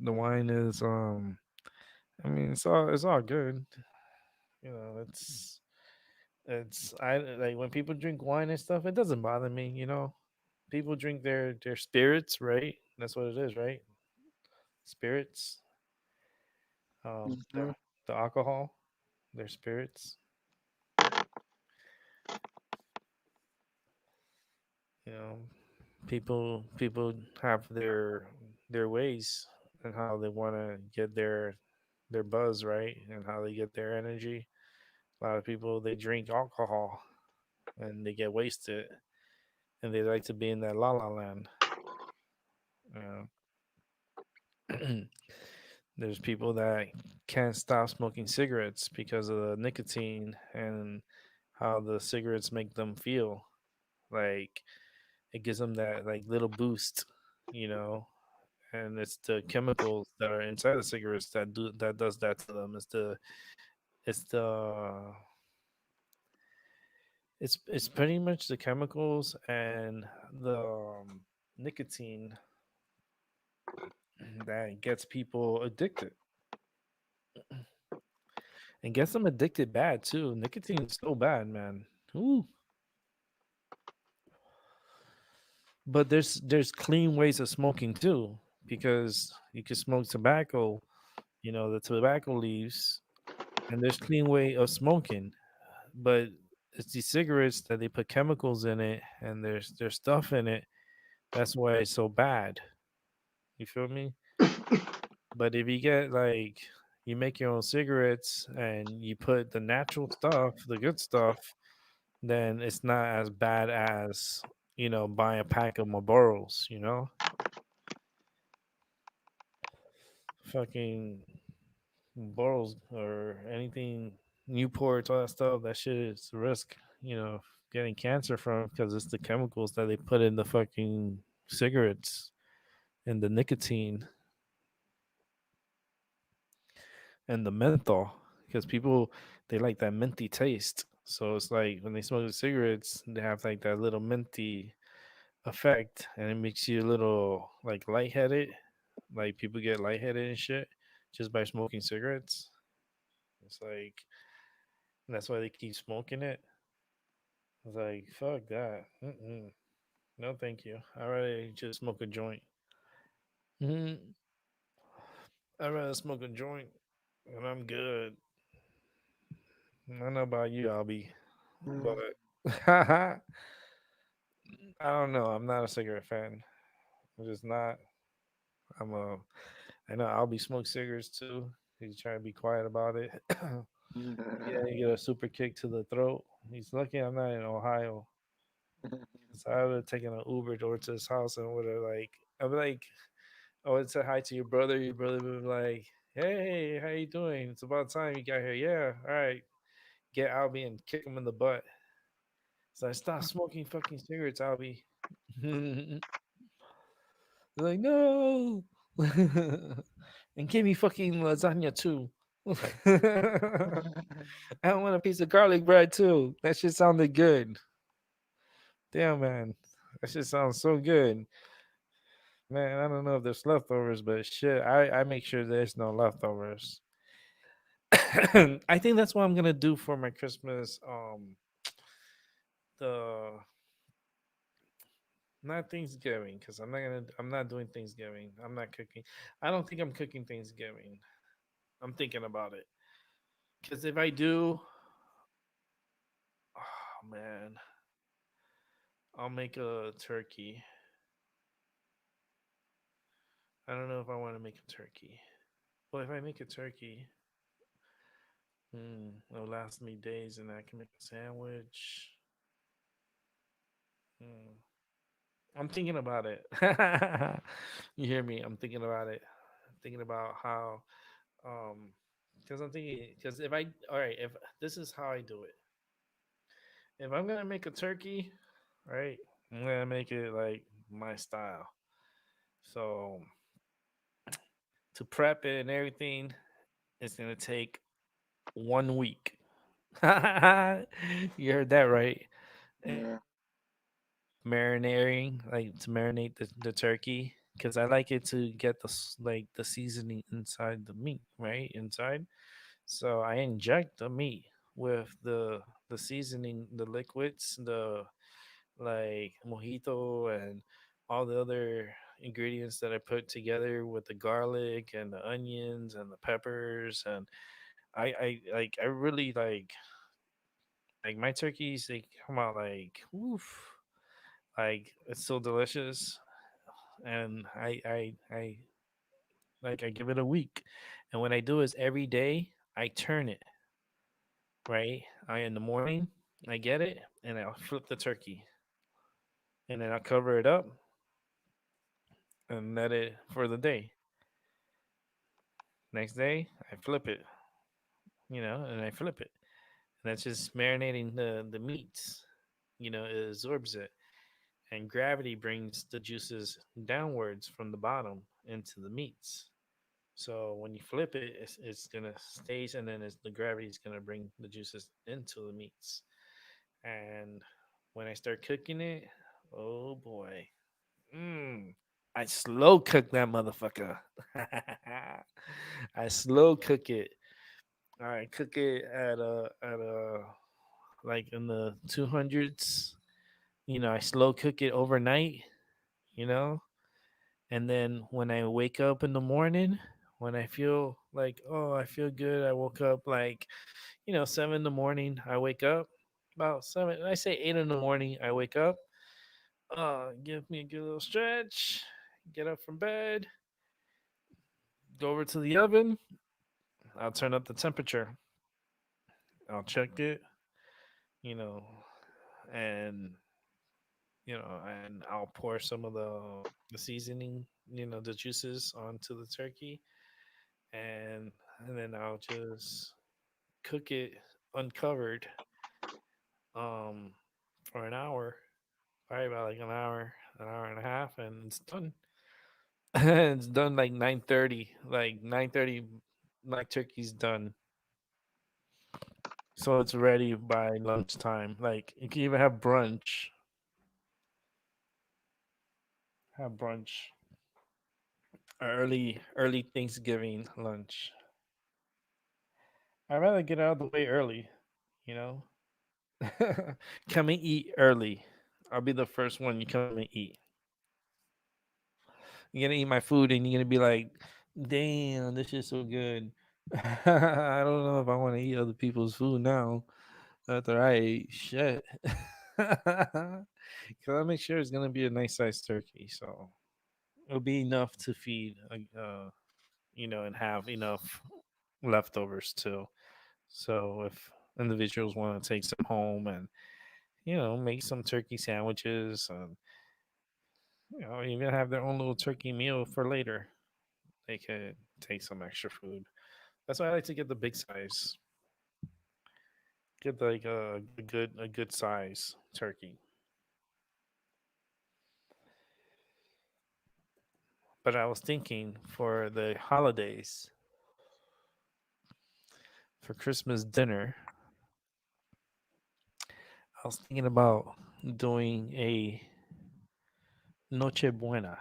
The wine is I mean, it's all good. It's I like when people drink wine and stuff. It doesn't bother me. People drink their spirits, right? That's what it is, right? Spirits. The Mhm. the alcohol, their spirits. You know, people have their ways and how they want to get their buzz right and how they get their energy. A lot of people they drink alcohol and they get wasted and they like to be in that la la land. You know? There's people that can't stop smoking cigarettes because of the nicotine and how the cigarettes make them feel. Like it gives them that like little boost, you know. And it's the chemicals that are inside the cigarettes that does that to them. It's the it's pretty much the chemicals and the nicotine that gets people addicted and gets them addicted bad too. Nicotine is so bad, man. Ooh. But there's clean ways of smoking too, because you can smoke tobacco, the tobacco leaves, and there's clean way of smoking. But it's these cigarettes that they put chemicals in it, and there's stuff in it. That's why it's so bad. You feel me? But if you get like you make your own cigarettes and you put the natural stuff, the good stuff, then it's not as bad as buying a pack of Marlboros. Fucking bottles or anything Newports, all that stuff, that shit is a risk, getting cancer from because it's the chemicals that they put in the fucking cigarettes and the nicotine and the menthol because people they like that minty taste. So it's like when they smoke the cigarettes, they have like that little minty effect and it makes you a little like lightheaded. Like people get lightheaded and shit just by smoking cigarettes. It's like that's why they keep smoking it. I was like, fuck that. Mm-mm. No, thank you. I'd rather just smoke a joint. Hmm. I'd rather smoke a joint and I'm good. I don't know about you, Albie, but Mm. I don't know. I'm not a cigarette fan. I'm just not. I'm a. I know Albie smokes cigarettes too. He's trying to be quiet about it. Yeah, you get a super kick to the throat. He's lucky I'm not in Ohio. So I would have taken an Uber over to his house and would have like, I'd be like, I would say hi to your brother. Your brother would be like, "Hey, how you doing? It's about time you got here." Yeah, all right. Get Albie and kick him in the butt. So I stop smoking fucking cigarettes, Albie. They're like, no, and give me fucking lasagna too. I want a piece of garlic bread too. That shit sounded good. Damn, man, that shit sounds so good. Man, I don't know if there's leftovers, but shit, I make sure there's no leftovers. I think that's what I'm gonna do for my Christmas. The Not Thanksgiving, because I'm not doing Thanksgiving. I'm not cooking. I don't think I'm cooking Thanksgiving. I'm thinking about it. Because if I do, oh man, I'll make a turkey. I don't know if I want to make a turkey. Well, if I make a turkey, it'll last me days, and I can make a sandwich. Hmm. I'm thinking about it. You hear me? I'm thinking about it. Thinking about how, um, because I'm thinking, because if I, all right, if this is how I do it, if I'm gonna make a turkey, right, I'm gonna make it like my style. So to prep it and everything, it's gonna take 1 week. You heard that right? Yeah. Marinating, like to marinate the turkey, because I like it to get like the seasoning inside the meat, right inside. So I inject the meat with the seasoning, the liquids, the like mojito and all the other ingredients that I put together with the garlic and the onions and the peppers. And I really like my turkeys, they come out like oof, like it's so delicious. And I give it a week, and what I do is every day I turn it, right. I In the morning I get it and I'll flip the turkey, and then I'll cover it up and let it for the day. Next day I flip it, and I flip it, and that's just marinating the meats. It absorbs it, and gravity brings the juices downwards from the bottom into the meats. So when you flip it, it's gonna stays, and then the gravity is gonna bring the juices into the meats. And when I start cooking it, oh boy, mm, I slow cook that motherfucker. I slow cook it. I cook it at a like in the 200s. I slow cook it overnight. You know, and then when I wake up in the morning, when I feel like, oh, I feel good, I woke up like, 7 in the morning, I wake up. About 7, I say 8 in the morning, I wake up. Give me a good little stretch, get up from bed, go over to the oven. I'll turn up the temperature. I'll check it, you know, and and I'll pour some of the seasoning, the juices onto the turkey, and and then I'll just cook it uncovered, um for an hour, probably about like an hour and a half, and it's done. It's done like 9:30, like 9:30, like turkey's done. So it's ready by lunchtime. Like you can even have brunch, early Thanksgiving lunch. I'd rather get out of the way early, you know. Come and eat early. I'll be the first one you come and eat. You're gonna eat my food and you're gonna be like, "Damn, this is so good." I don't know if I want to eat other people's food now after I ate shit. Cause I make sure it's gonna be a nice sized turkey, so it'll be enough to feed, and have enough leftovers too. So if individuals want to take some home and make some turkey sandwiches, and even have their own little turkey meal for later, they could take some extra food. That's why I like to get the big size. Get like a good size turkey. But I was thinking for the holidays, for Christmas dinner, I was thinking about doing a Noche Buena.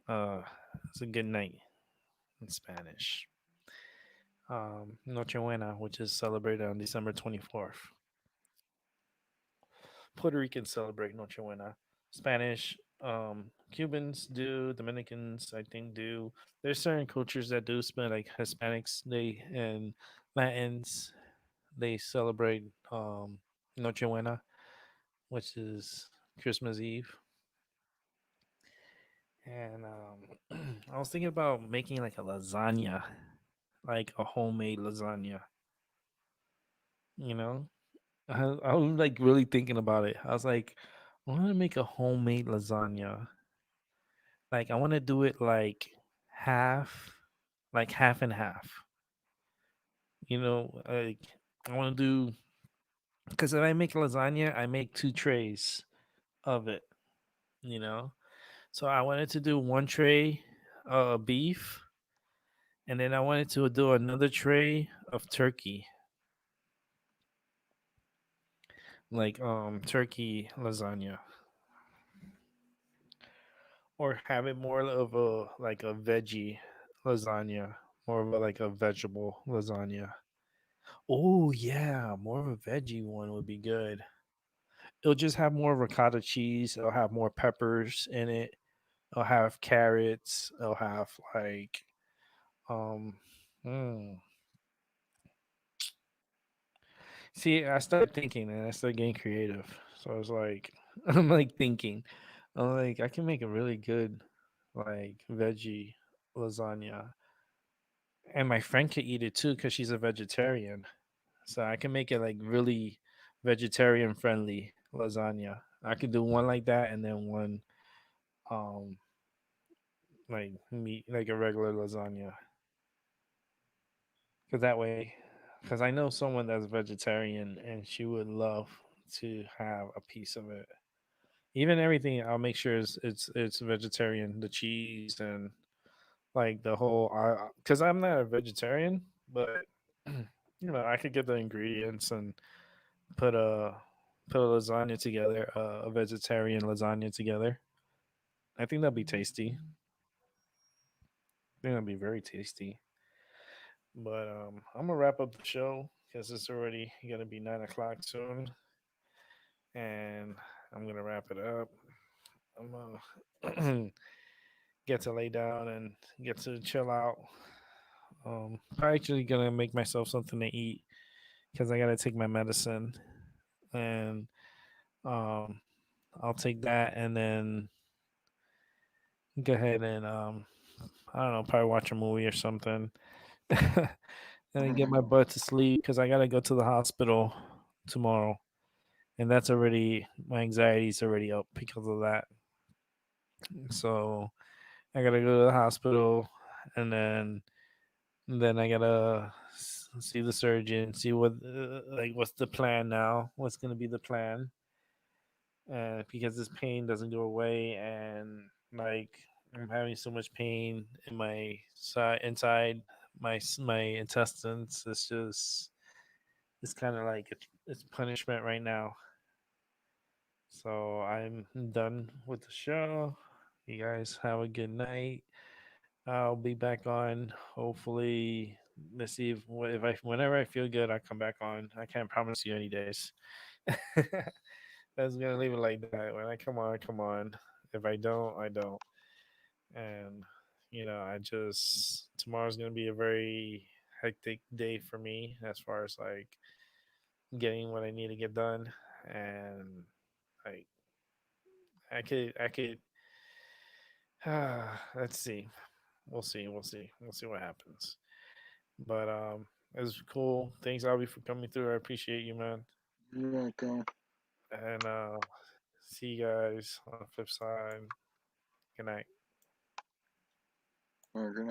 It's a good night in Spanish. Noche Buena, which is celebrated on December 24th. Puerto Ricans celebrate Noche Buena. Spanish, Cubans do, Dominicans I think do. There's certain cultures that do spend like Hispanics they and Latins they celebrate Noche Buena, which is Christmas Eve. And I was thinking about making like a lasagna, like a homemade lasagna. You know, I was like really thinking about it. I was like, I want to make a homemade lasagna. Like I want to do it half, like half and half. Like I want to do because if I make lasagna, I make two trays of it. You know, so I wanted to do one tray beef, and then I wanted to do another tray of turkey, like turkey lasagna, or have it more of a like a veggie lasagna, more of a like a vegetable lasagna. Oh yeah, more of a veggie one would be good. It'll just have more ricotta cheese. It'll have more peppers in it. It'll have carrots. It'll have like um. mm. See, I started thinking and I started getting creative. So I was like, I'm like thinking, I'm like, I can make a really good like veggie lasagna, and my friend could eat it too because she's a vegetarian. So I can make it like really vegetarian friendly lasagna. I could do one like that and then one um like meat like a regular lasagna. Cause that way, because I know someone that's vegetarian and she would love to have a piece of it. Even everything, I'll make sure it's vegetarian. The cheese and like the whole. Because I'm not a vegetarian, but I could get the ingredients and put a put a lasagna together, a vegetarian lasagna together. I think that'd be tasty. I think that'd be very tasty. But I'm gonna wrap up the show because it's already gonna be 9 o'clock soon, and I'm gonna wrap it up. I'm gonna get to lay down and get to chill out. I'm actually gonna make myself something to eat because I gotta take my medicine, and um, I'll take that and then go ahead and I don't know, probably watch a movie or something, and then get my butt to sleep because I gotta go to the hospital tomorrow, and that's already my anxiety's already up because of that. So I gotta go to the hospital, and then I gotta see the surgeon, see what like what's the plan now, what's gonna be the plan, because this pain doesn't go away, and like I'm having so much pain in my side inside my intestines. It's kind of like it's punishment right now. So I'm done with the show. You guys have a good night. I'll be back on hopefully. Let's see if I whenever I feel good, I come back on. I can't promise you any days. That's gonna leave it like that. When I come on, come on. If I don't, I don't. And I just tomorrow's gonna be a very hectic day for me as far as like getting what I need to get done. And like I could let's see. We'll see what happens. But it was cool. Thanks, Albie, for coming through. I appreciate you, man. You're welcome. And see you guys on the flip side. Good night. Good night.